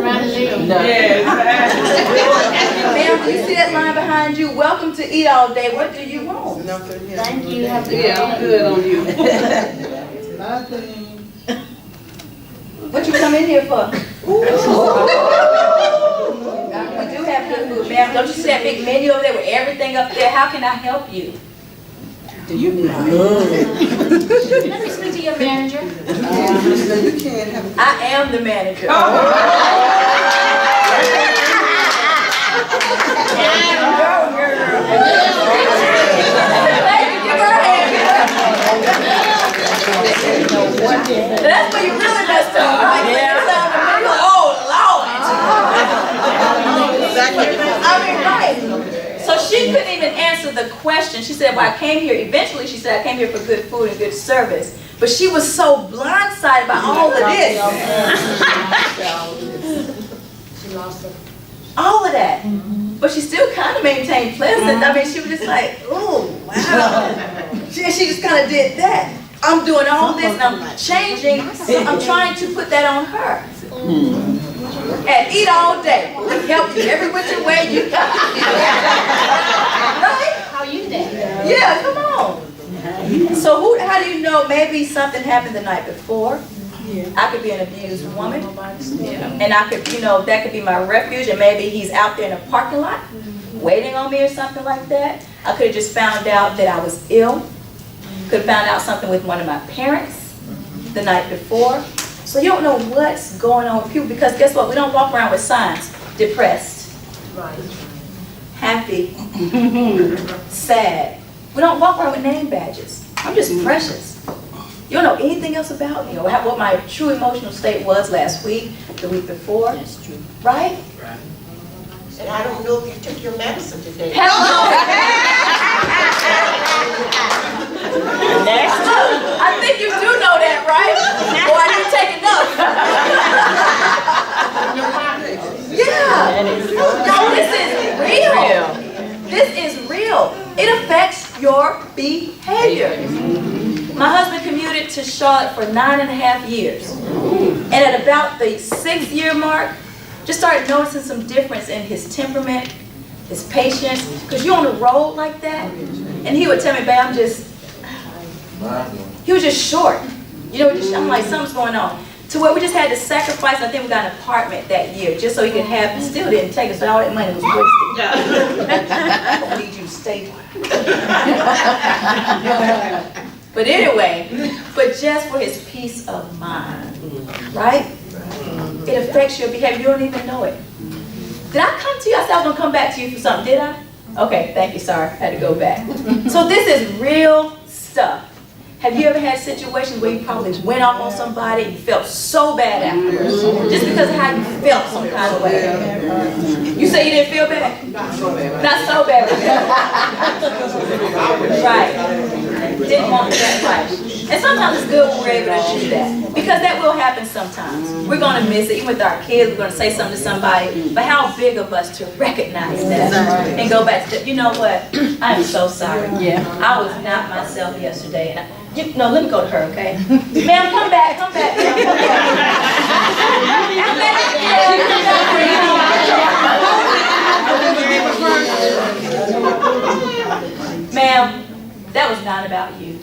around and leave. Ma'am, do you see that line behind you? Welcome to Eat All Day. What do you want? Thank you. Have a Yeah, I'm good on you. What you come in here for? We do have good food, ma'am. Don't you see that big menu over there with everything up there? How can I help you? Let me speak to your manager. I am the manager. That's where you really messed up, right? Oh, Lord. Right. So she couldn't even answer the question. question. She said, well, I came here, eventually she said, I came here for good food and good service. But she was so blindsided by all of this. All of that. But she still kind of maintained pleasant. I mean, she was just like, oh, wow. She just kind of did that. I'm doing all this and I'm changing. I'm trying to put that on her. And eat all day. Help you every which way you got. Right? How you doing? Yeah, come on. So how do you know maybe something happened the night before? I could be an abused woman. And I could, that could be my refuge, and maybe he's out there in a parking lot waiting on me or something like that. I could have just found out that I was ill. Could have found out something with one of my parents the night before. So you don't know what's going on with people, because guess what? We don't walk around with signs. Depressed. Happy. Sad. We don't walk around with name badges. I'm just precious. You don't know anything else about me, or what my true emotional state was last week, the week before. That's true. Right? And I don't know if you took your medicine today. Hello! I think you do know that, right? Or I didn't take enough. Yeah. No, this is real. This is real. It affects your behavior. My husband commuted to Charlotte for 9.5 years. And at about the 6th year mark, just started noticing some difference in his temperament, his patience. Because you're on the road like that. And he would tell me, babe, he was just short. I'm like, something's going on. To where we just had to sacrifice. I think we got an apartment that year just so he could have, it still didn't take us, but all that money was wasted. I need you to stay. But anyway, but just for his peace of mind, right? It affects your behavior. You don't even know it. Did I come to you? I said I was going to come back to you for something. Did I? Okay, thank you. Sorry. I had to go back. So this is real stuff. Have you ever had situations where you probably went off on somebody and you felt so bad afterwards? Just because of how you felt some kind of way. You say you didn't feel bad? Not so bad. Not so bad. Right. Didn't want that right. And sometimes it's good when we're able to do that. Because that will happen sometimes. We're going to miss it. Even with our kids, we're going to say something to somebody. But how big of us to recognize that and go back to, you know what? I am so sorry. Yeah. I was not myself yesterday. And no, let me go to her, okay? Ma'am, come back, come back. Ma'am, come back. Ma'am, that was not about you.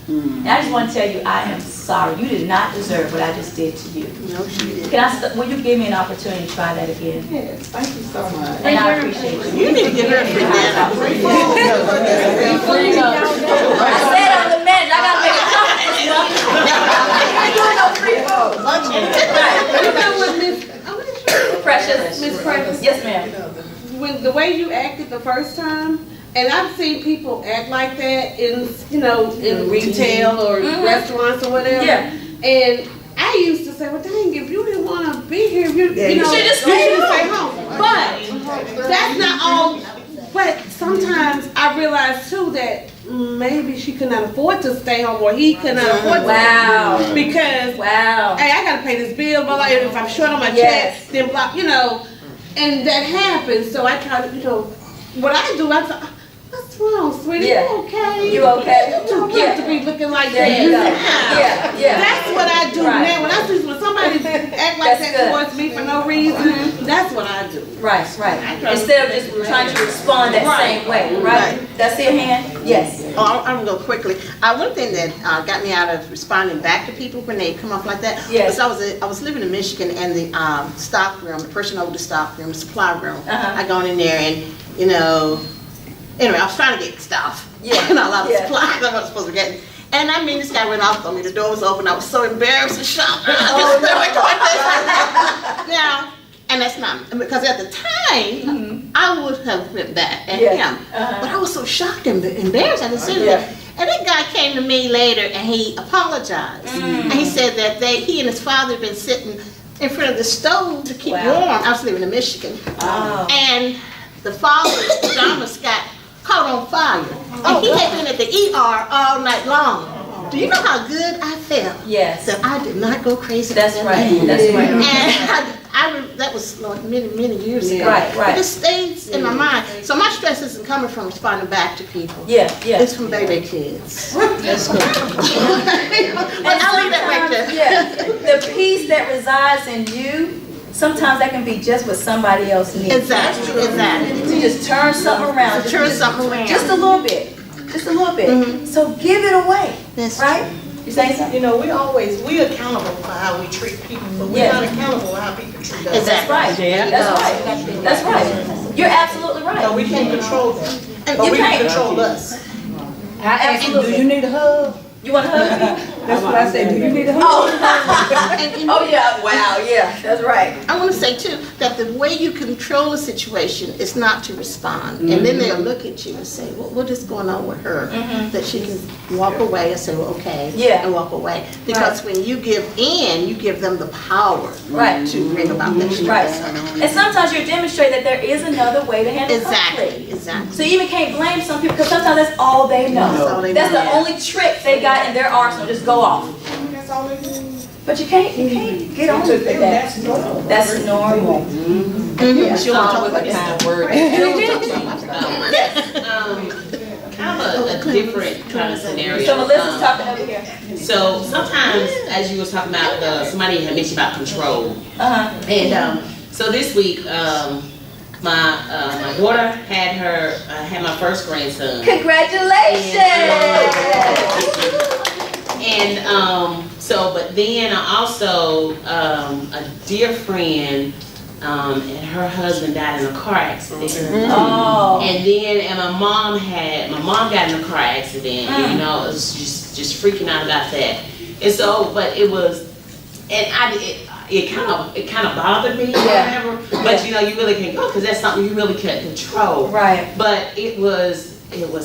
And I just want to tell you, I am sorry. You did not deserve what I just did to you. No, she didn't. Will you give me an opportunity to try that again? Yes, thank you so much. And I appreciate you. You need to get her free dinner. I said I'm the manager. I gotta make a profit. Precious. Miss Precious. Yes, ma'am. When the way you acted the first time, and I've seen people act like that in retail or restaurants or whatever. Yeah. And I used to say, well, dang, if you didn't want to be here, you should just stay home. But that's not all. But sometimes I realize too that maybe she could not afford to stay home, or he could not afford to. Wow. Because hey, I gotta pay this bill, but like if I'm short on my check, then blah, and that happens. So I try to, what I do, I thought, what's wrong, sweetie? Yeah. You okay? You okay? You too cute to be looking like There that. you go. Yeah. That's what I do Right. now. When somebody act like That's that good. towards me for no reason, that's what I do. Right. Instead of just trying to respond that same way, right? That's your hand? Yes. Oh, I'm gonna go quickly. One thing that got me out of responding back to people when they come off like that Yes. was I was living in Michigan, and the stock room, the person over the stock room, the supply room, I gone in there and anyway, I was trying to get stuff. Yeah. And a lot of supplies I wasn't supposed to get. And I mean, this guy went off on me. The door was open. I was so embarrassed and shocked. Yeah. And that's not, because at the time, I would have went back at him. But I was so shocked and embarrassed. I didn't say that. And that guy came to me later and he apologized. And he said that he and his father had been sitting in front of the stove to keep warm. I was living in Michigan. And the father's pajamas got caught on fire. And he had been at the ER all night long. Do you know how good I felt? Yes. That I did not go crazy. That's that right, day. that's right. And that was like many years ago. Right, right. But it stays in my mind. So my stress isn't coming from responding back to people. Yeah, yeah. It's from baby kids. That's good. But I'll leave that right there. Yeah, the peace that resides in you, sometimes that can be just what somebody else needs. Exactly, exactly. To just turn something around. To turn something around. Just a little bit. Just a little bit. So give it away. That's right? You saying something? You know, we're accountable for how we treat people, but we're not accountable for how people treat us. That's right. That's right. That's right. You're absolutely right. No, we can't control them, but You we can can't. control us. Absolutely. Do you need a hug? You want a hug? That's what I said, do you need a hug? Oh yeah, wow, yeah, that's right. I want to say too, that the way you control a situation is not to respond. And then they'll look at you and say, well, what is going on with her? That she can walk away and say, well, okay, and walk away. Because when you give in, you give them the power to bring about that change. Right. And sometimes you demonstrate that there is another way to handle conflict. Exactly. So you even can't blame some people, because sometimes that's all they know. That's all they That's know. the only trick they got in their arsenal, just go off. That's all they do. But you can't get on with that. That's normal. That's normal. She'll talk with a kind word. Kind of a different kind of scenario. So Melissa's talking over here. So sometimes, as you was talking about, somebody had mentioned about control. And so this week, my daughter had my first grandson. Congratulations! And but then I also, a dear friend, and her husband died in a car accident. Oh. And my mom got in a car accident. And, you know, it was just freaking out about that. And so, but it was, and it kind of bothered me or whatever. But you know, you really can't go because that's something you really can't control. Right. But it was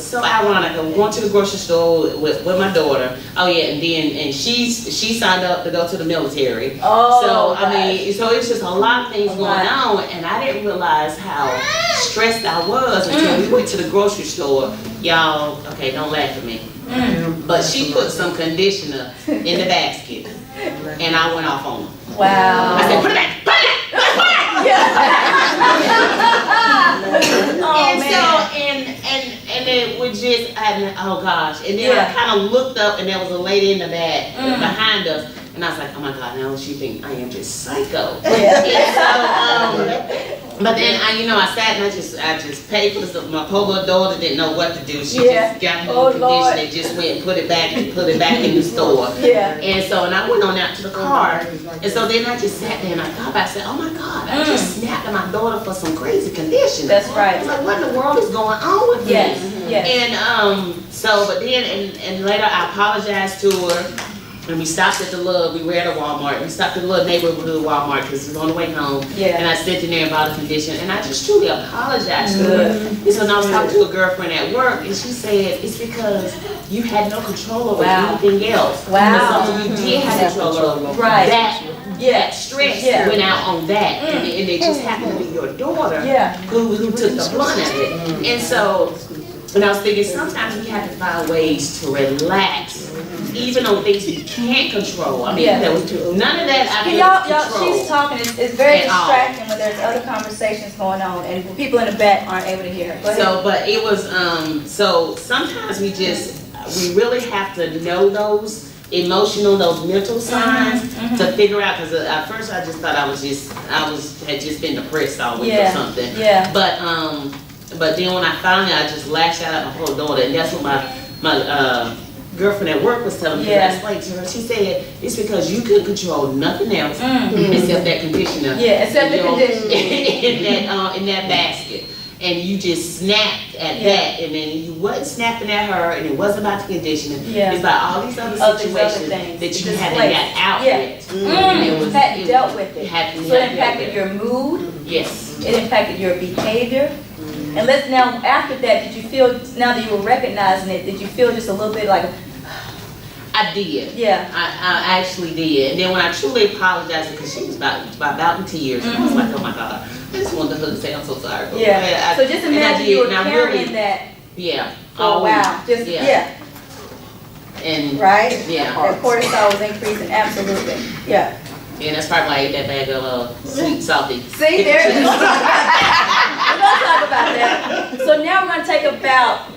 so ironic. I went to the grocery store with my daughter. Oh yeah, and she signed up to go to the military. Oh. So I mean, so it's just a lot of things going on, and I didn't realize how stressed I was until we went to the grocery store. Y'all, okay, don't laugh at me. But she put some conditioner in the basket, and I went off on her. Wow. I said, put it back, put it back, put it back. Oh, And it was just, oh gosh. And then I kind of looked up, and there was a lady in the back behind us, and I was like, oh my God, now she think I am just psycho. But then I sat and I just paid for this. My poor little daughter didn't know what to do. She just got me condition and just went and put it back in the store. And I went on out to the car. And so then I just sat there and I thought about it. I said, oh my God, I just snapped at my daughter for some crazy condition. That's right. I was like, what in the world is going on with me? And but then and later I apologized to her. And we stopped at we were at a Walmart. We stopped at the little neighborhood Walmart because we was on the way home. And I sat in there and bought a condition. And I just truly apologized to her. And so when I was talking to a girlfriend at work, and she said, it's because you had no control over anything else. Wow. So you did have control over that stress went out on that. And it just happened to be your daughter who took the blunt of it. And so, and I was thinking, sometimes we have to find ways to relax, even on things we can't control. I mean, there was none of that I could control. She's talking, it's very distracting when there's other conversations going on, and people in the back aren't able to hear her. So, but it was, so sometimes we really have to know those those mental signs to figure out, because at first I just thought had just been depressed all week or something. But then when I found it, I just lashed out at my poor daughter, and that's what my girlfriend at work was telling me. I explained to her. She said it's because you couldn't control nothing else except that conditioner. Except the conditioner in that basket, and you just snapped at that, and then you wasn't snapping at her, and it wasn't about the conditioner. It's about all these other situations that you hadn't got out yet. Hadn't dealt with it. So it impacted your mood. Yes. It impacted your behavior. And now after that, did you feel, now that you were recognizing it, did you feel just a little bit like? I did. I actually did. And then when I truly apologized, because she was about in tears, I was like, oh my God, I just wanted to hug and say I'm so sorry. So just imagine you were carrying that. for a while. Just, Yeah. yeah, And, right? yeah, That cortisol was increasing, absolutely, yeah. and that's probably why I ate that bag of, sweet, salty. See, there it is. We're gonna talk about that. So now we're gonna take about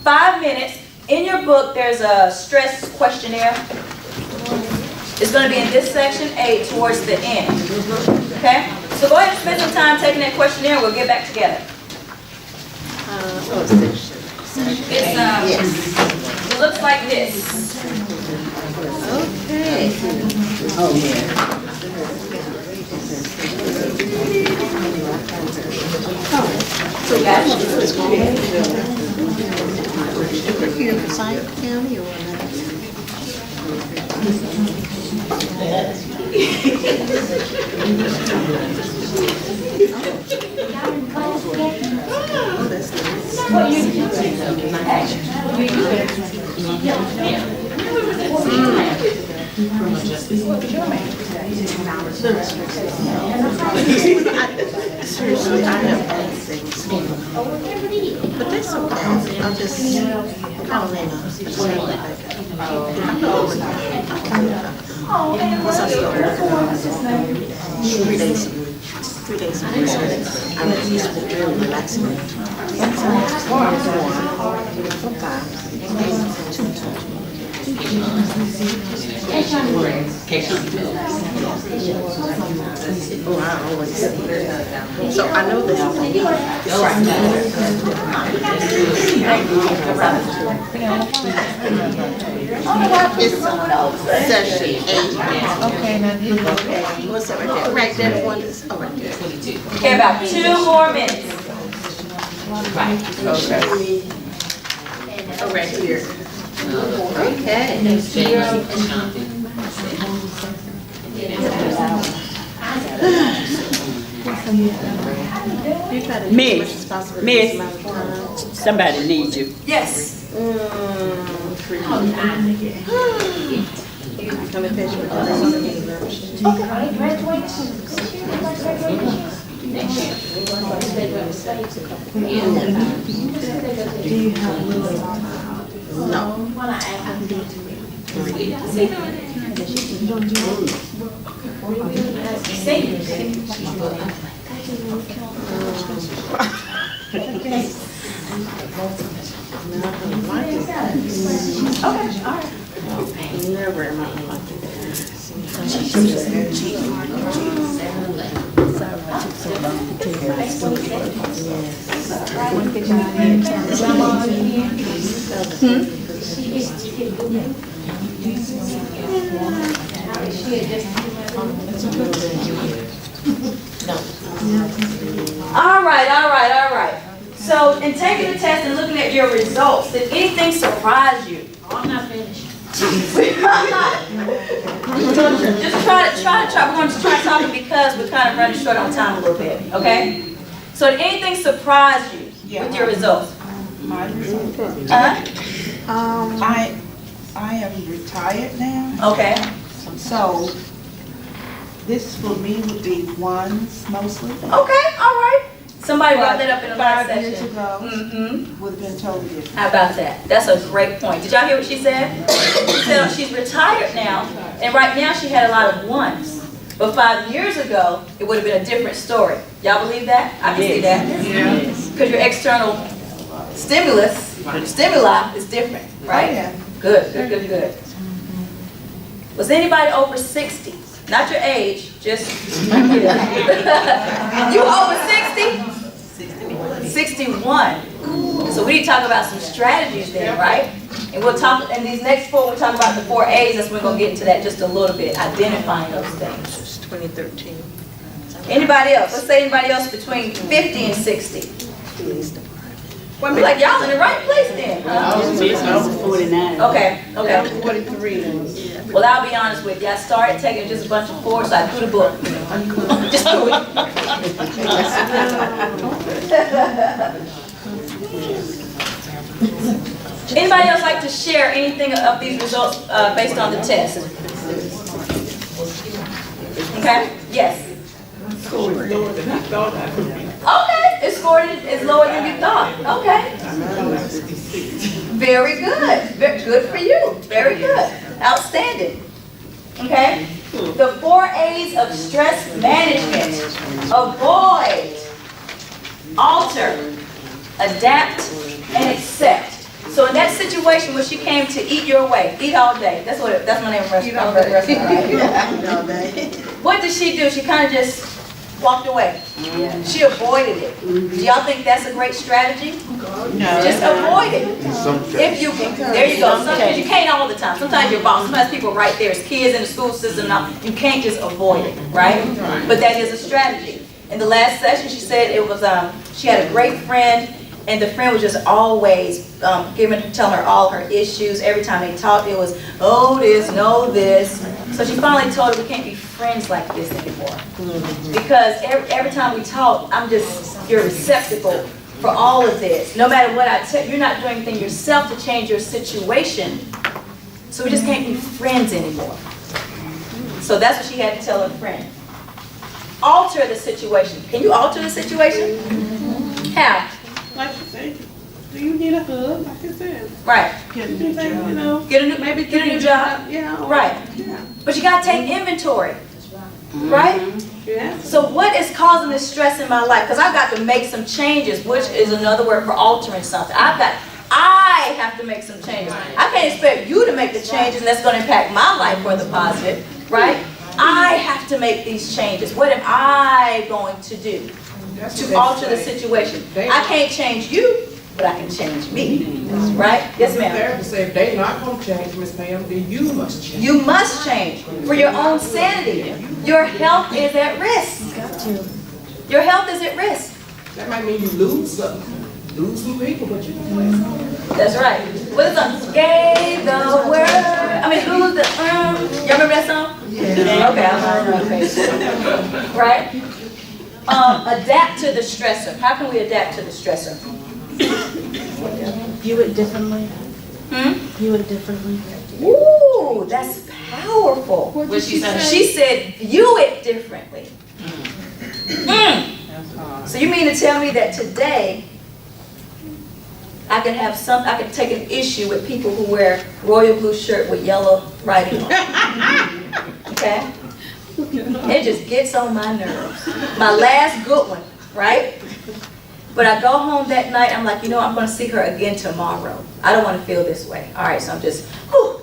5 minutes. In your book, there's a stress questionnaire. It's gonna be in this section 8 towards the end. Okay? So go ahead and spend some time taking that questionnaire. We'll get back together. It looks like this. Okay. Oh, yeah. Here in Forsyth County or seriously, I have other things. But that's okay. I'll just call in. Once I start working, 3 days a week. 3 days a week. I'm just really relaxing. So I know this. It's session 8. Okay, now what's that right there? Right there, one is, oh, right there. Okay, about 2 more minutes. Okay. Oh, right here. Okay. Miss, somebody needs you. Yes. Never am I like All right. So, in taking the test and looking at your results, did anything surprise you? I'm not finished. Just try. We're going to try talking because we're kind of running short on time a little bit, okay? So did anything surprise you with your results? I am retired now. Okay. So this for me would be ones mostly. Okay, all right. Somebody brought that up in the last 5 years session. ago, Mm-hmm. would have been totally different. How about that? That's a great point. Did y'all hear what she said? She said she's retired now, and right now she had a lot of ones. But 5 years ago, it would have been a different story. Y'all believe that? I can see that. Because your external stimuli is different, right? Oh, yeah. Good. Was anybody over 60? Not your age, just. You over 60? 61. So we need to talk about some strategies there, right? And we'll talk, in these next 4, we'll talk about the 4 A's. That's when we're going to get into that just a little bit, identifying those things. 2013. Anybody else? Let's say anybody else between 50 and 60. Well, like y'all in the right place then. I was 49. Okay. 43. Well, I'll be honest with you. I started taking just a bunch of 4s, so I threw the book. Just do it. Anybody else like to share anything of these results based on the test? Okay. Yes. Okay, it's scored is lower than you thought. Okay. Very good. Very good for you. Very good. Outstanding. Okay? The 4 A's of stress management. Avoid, alter, adapt, and accept. So in that situation when she came to Eat Your Way, eat all day. That's my name of the restaurant. Right? What did she do? She kind of just walked away. She avoided it. Do y'all think that's a great strategy? No. Just avoid it. If you can. There you go. Sometimes you can't all the time. Sometimes your boss, sometimes people right there, as kids in the school system, you can't just avoid it, right? But that is a strategy. In the last session, she said it was, she had a great friend, and the friend was just always telling her all her issues. Every time they talked, it was, oh, this, no, this. So she finally told her, we can't be friends like this anymore. Because every time we talk, you're receptacle for all of this. No matter what I tell you, you're not doing anything yourself to change your situation. So we just can't be friends anymore. So that's what she had to tell her friend. Alter the situation. Can you alter the situation? How? Like you said, do you need a hug? Like you said. Right. Get a new job. You know, Get a new job. Yeah. Right. Yeah. But you gotta take inventory. Right? Yeah. So what is causing this stress in my life? Because I've got to make some changes, which is another word for altering something. I have to make some changes. I can't expect you to make the changes and that's going to impact my life for the positive, right? I have to make these changes. What am I going to do to alter the situation? I can't change you, but I can change me, right? Yes, ma'am. Therapist said if they not gonna change, Miss Pam, then you must change. You must change for your own sanity. Your health is at risk. Your health is at risk. That might mean you lose some people, but you can win some. That's right. What is the gave the word? I mean, lose the y'all remember that song? Yeah. Okay, I'm right. Adapt to the stressor. How can we adapt to the stressor? View it differently. View it differently. Ooh, that's powerful. What did she say? She said, view it differently. So you mean to tell me that today I can take an issue with people who wear royal blue shirt with yellow writing on it. Okay? It just gets on my nerves. My last good one, right? But I go home that night, I'm like, I'm going to see her again tomorrow. I don't want to feel this way. All right, so I'm just, whew.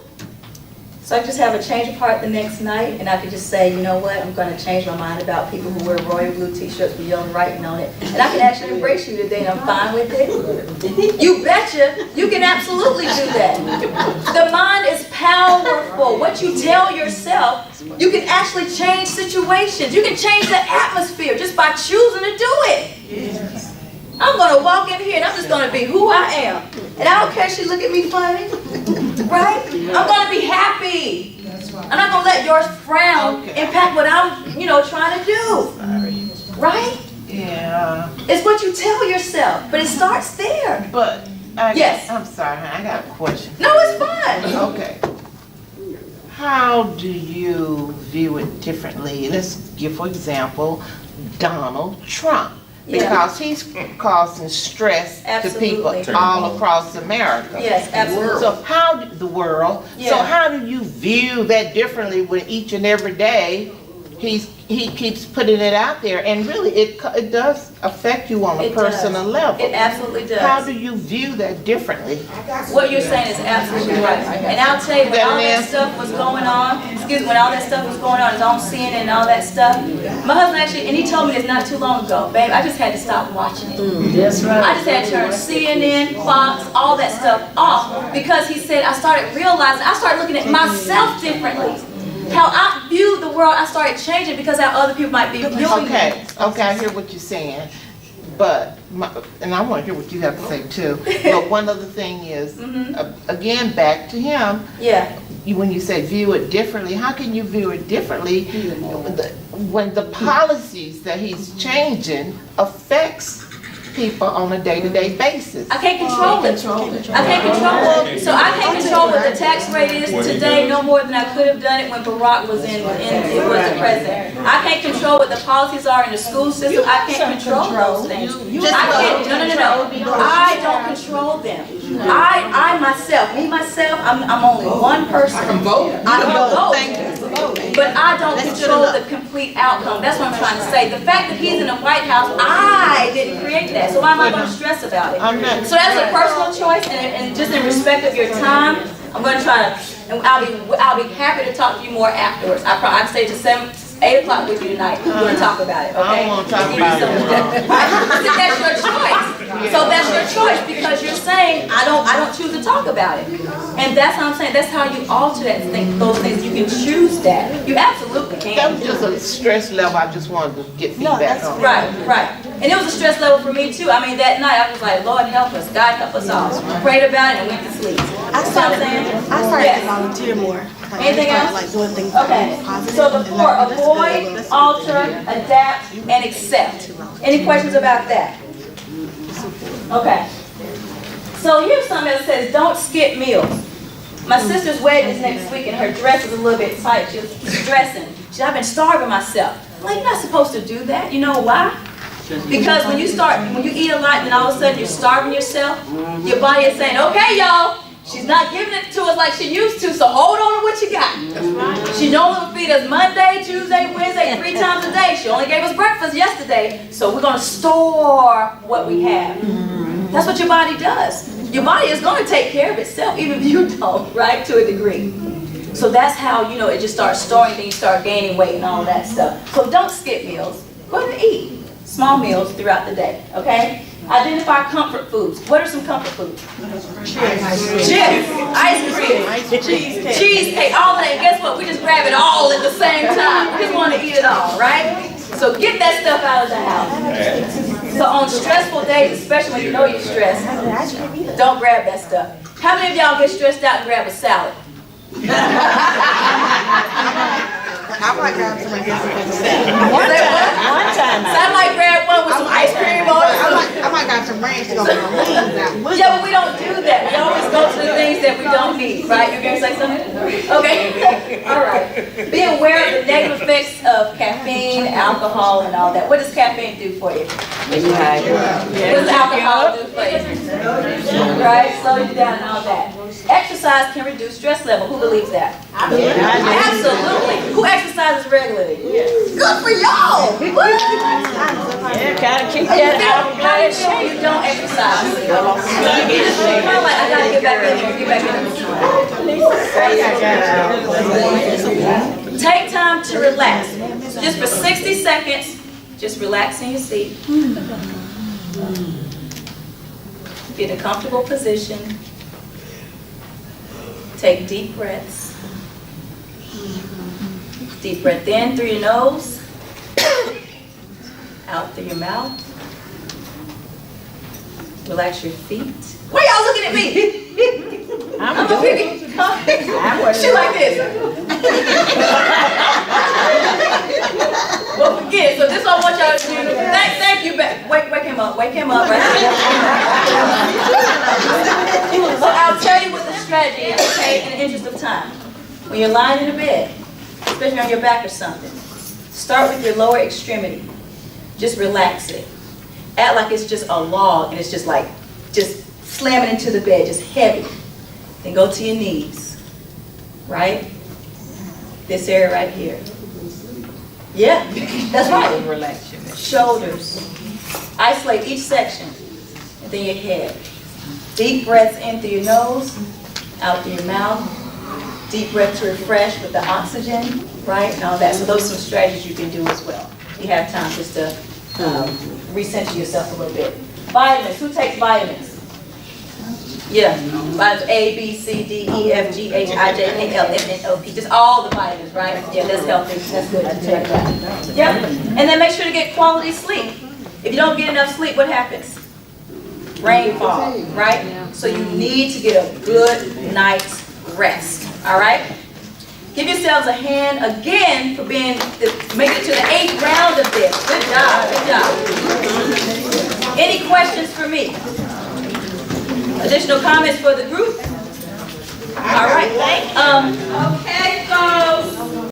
So I just have a change of heart the next night, and I could just say, you know what, I'm going to change my mind about people who wear royal blue t-shirts with yellow writing on it. And I can actually embrace you today, and I'm fine with it. You betcha, you can absolutely do that. The mind is powerful. What you tell yourself, you can actually change situations. You can change the atmosphere just by choosing to do it. I'm going to walk in here and I'm just going to be who I am. And I don't care if she look at me funny, right? I'm going to be happy. I'm not going to let your frown impact what I'm, trying to do. Right? Yeah. It's what you tell yourself, but it starts there. But, yes. I'm sorry, I got a question. No, it's fine. Okay. How do you view it differently? Let's give, for example, Donald Trump. Because he's causing stress to people all across America. Yes, absolutely. So how do the world? Yeah. So how do you view that differently when each and every day he keeps putting it out there, and really it does affect you on a personal level. It absolutely does. How do you view that differently? What you're saying is absolutely right. And I'll tell you, when all that stuff was going on, when all that stuff was going on, it's on CNN and all that stuff, my husband actually, and he told me this not too long ago, babe, I just had to stop watching it. That's right. I just had to turn CNN, Fox, all that stuff off, because he said I started looking at myself differently. How I view the world, I started changing because how other people might be viewing Okay, me. I hear what you're saying, but, and I want to hear what you have to say too, but one other thing is, again, back to him. Yeah. When you say view it differently, how can you view it differently when the policies that he's changing affects people on a day-to-day basis? I can't control it. I can't control it. So I can't control what the tax rate is today no more than I could have done it when Barack was was the president. I can't control what the policies are in the school system. I can't control those things. No. I don't control them. I myself, I'm only one person. I can vote. But I don't control the complete outcome. That's what I'm trying to say. The fact that he's in the White House, I didn't create that. So why am I going to stress about it? So that's a personal choice, and just in respect of your time, I'm going to try to, and I'll be happy to talk to you more afterwards. I can stay to 8 o'clock with you tonight. We're going to talk about it, okay? I won't talk about it. That's your choice. So that's your choice because you're saying I don't choose to talk about it, and that's how I'm saying. That's how you alter that thing. Those things you can choose that. You absolutely That can. was just a stress level I just wanted to get feedback on. Right. And it was a stress level for me too. I mean, that night I was like, Lord help us, God help us all. Prayed about it and went to sleep. I started to volunteer more. Anything else? Like doing things. Okay. So the 4: avoid, alter, adapt, and accept. Any questions about that? Okay. So here's something that says don't skip meals. My sister's wedding is next week and her dress is a little bit tight. She's dressing. She said, I've been starving myself. I'm like, you're not supposed to do that. You know why? Because when you eat a lot and all of a sudden you're starving yourself, your body is saying, okay, y'all, she's not giving it to us like she used to, so hold on to what you got. She normally would feed us Monday, Tuesday, Wednesday, 3 times a day. She only gave us breakfast yesterday, so we're going to store what we have. That's what your body does. Your body is going to take care of itself, even if you don't, right, to a degree. So that's how, it just starts storing things, start gaining weight and all that stuff. So don't skip meals. Go ahead and eat small meals throughout the day, okay? Identify comfort foods. What are some comfort foods? Chips, ice cream, cheesecake, all of that. And guess what? We just grab it all at the same time. We just want to eat it all, right? So get that stuff out of the house. So on stressful days, especially when you know you're stressed, don't grab that stuff. How many of y'all get stressed out and grab a salad? I might grab some One time. So I might grab one with some ice cream on it. I might grab some ranch to go with my wings. Yeah, but we don't do that. We always go to the things that we don't need, right? You're going to say something? Okay. All right. Be aware of the negative effects of caffeine, alcohol, and all that. What does caffeine do for you? What does alcohol do for you? Right? Slow you down and all that. Exercise can reduce stress level. Who believes that? Absolutely. Who exercises regularly? Good for y'all. Gotta keep that out of How you don't exercise? I'm like, I gotta get back in here. Get back in here. Take time to relax. So just for 60 seconds, just relax in your seat. Get in a comfortable position. Take deep breaths. Deep breath in through your nose, out through your mouth. Relax your feet. Why y'all looking at me? I'm a piggy. She like this. Well, forget. So this is what I want y'all to do. Thank you. Wake him up. Wake him up. Right? So I'll tell you what the strategy is, okay, in the interest of time. When you're lying in the bed, especially on your back or something, start with your lower extremity. Just relax it. Act like it's just a log and it's just like, just slam it into the bed, just heavy. Then go to your knees, right? This area right here. Yeah, that's right. Relax your Shoulders. Isolate each section. And then your head. Deep breaths in through your nose, out through your mouth. Deep breath to refresh with the oxygen, right? And all that. So those are some strategies you can do as well. You have time just to recenter yourself a little bit. Vitamins. Who takes vitamins? Yeah. Vitamins A, B, C, D, E, F, G, H, I, J, K, L, M, N, O, P. Just all the vitamins, right? Yeah, that's healthy. That's good to take that. Yep. And then make sure to get quality sleep. If you don't get enough sleep, what happens? Rainfall, right? So you need to get a good night's rest. All right? Give yourselves a hand again for making it to the 8th round of this. Good job, good job. Any questions for me? Additional comments for the group? All right.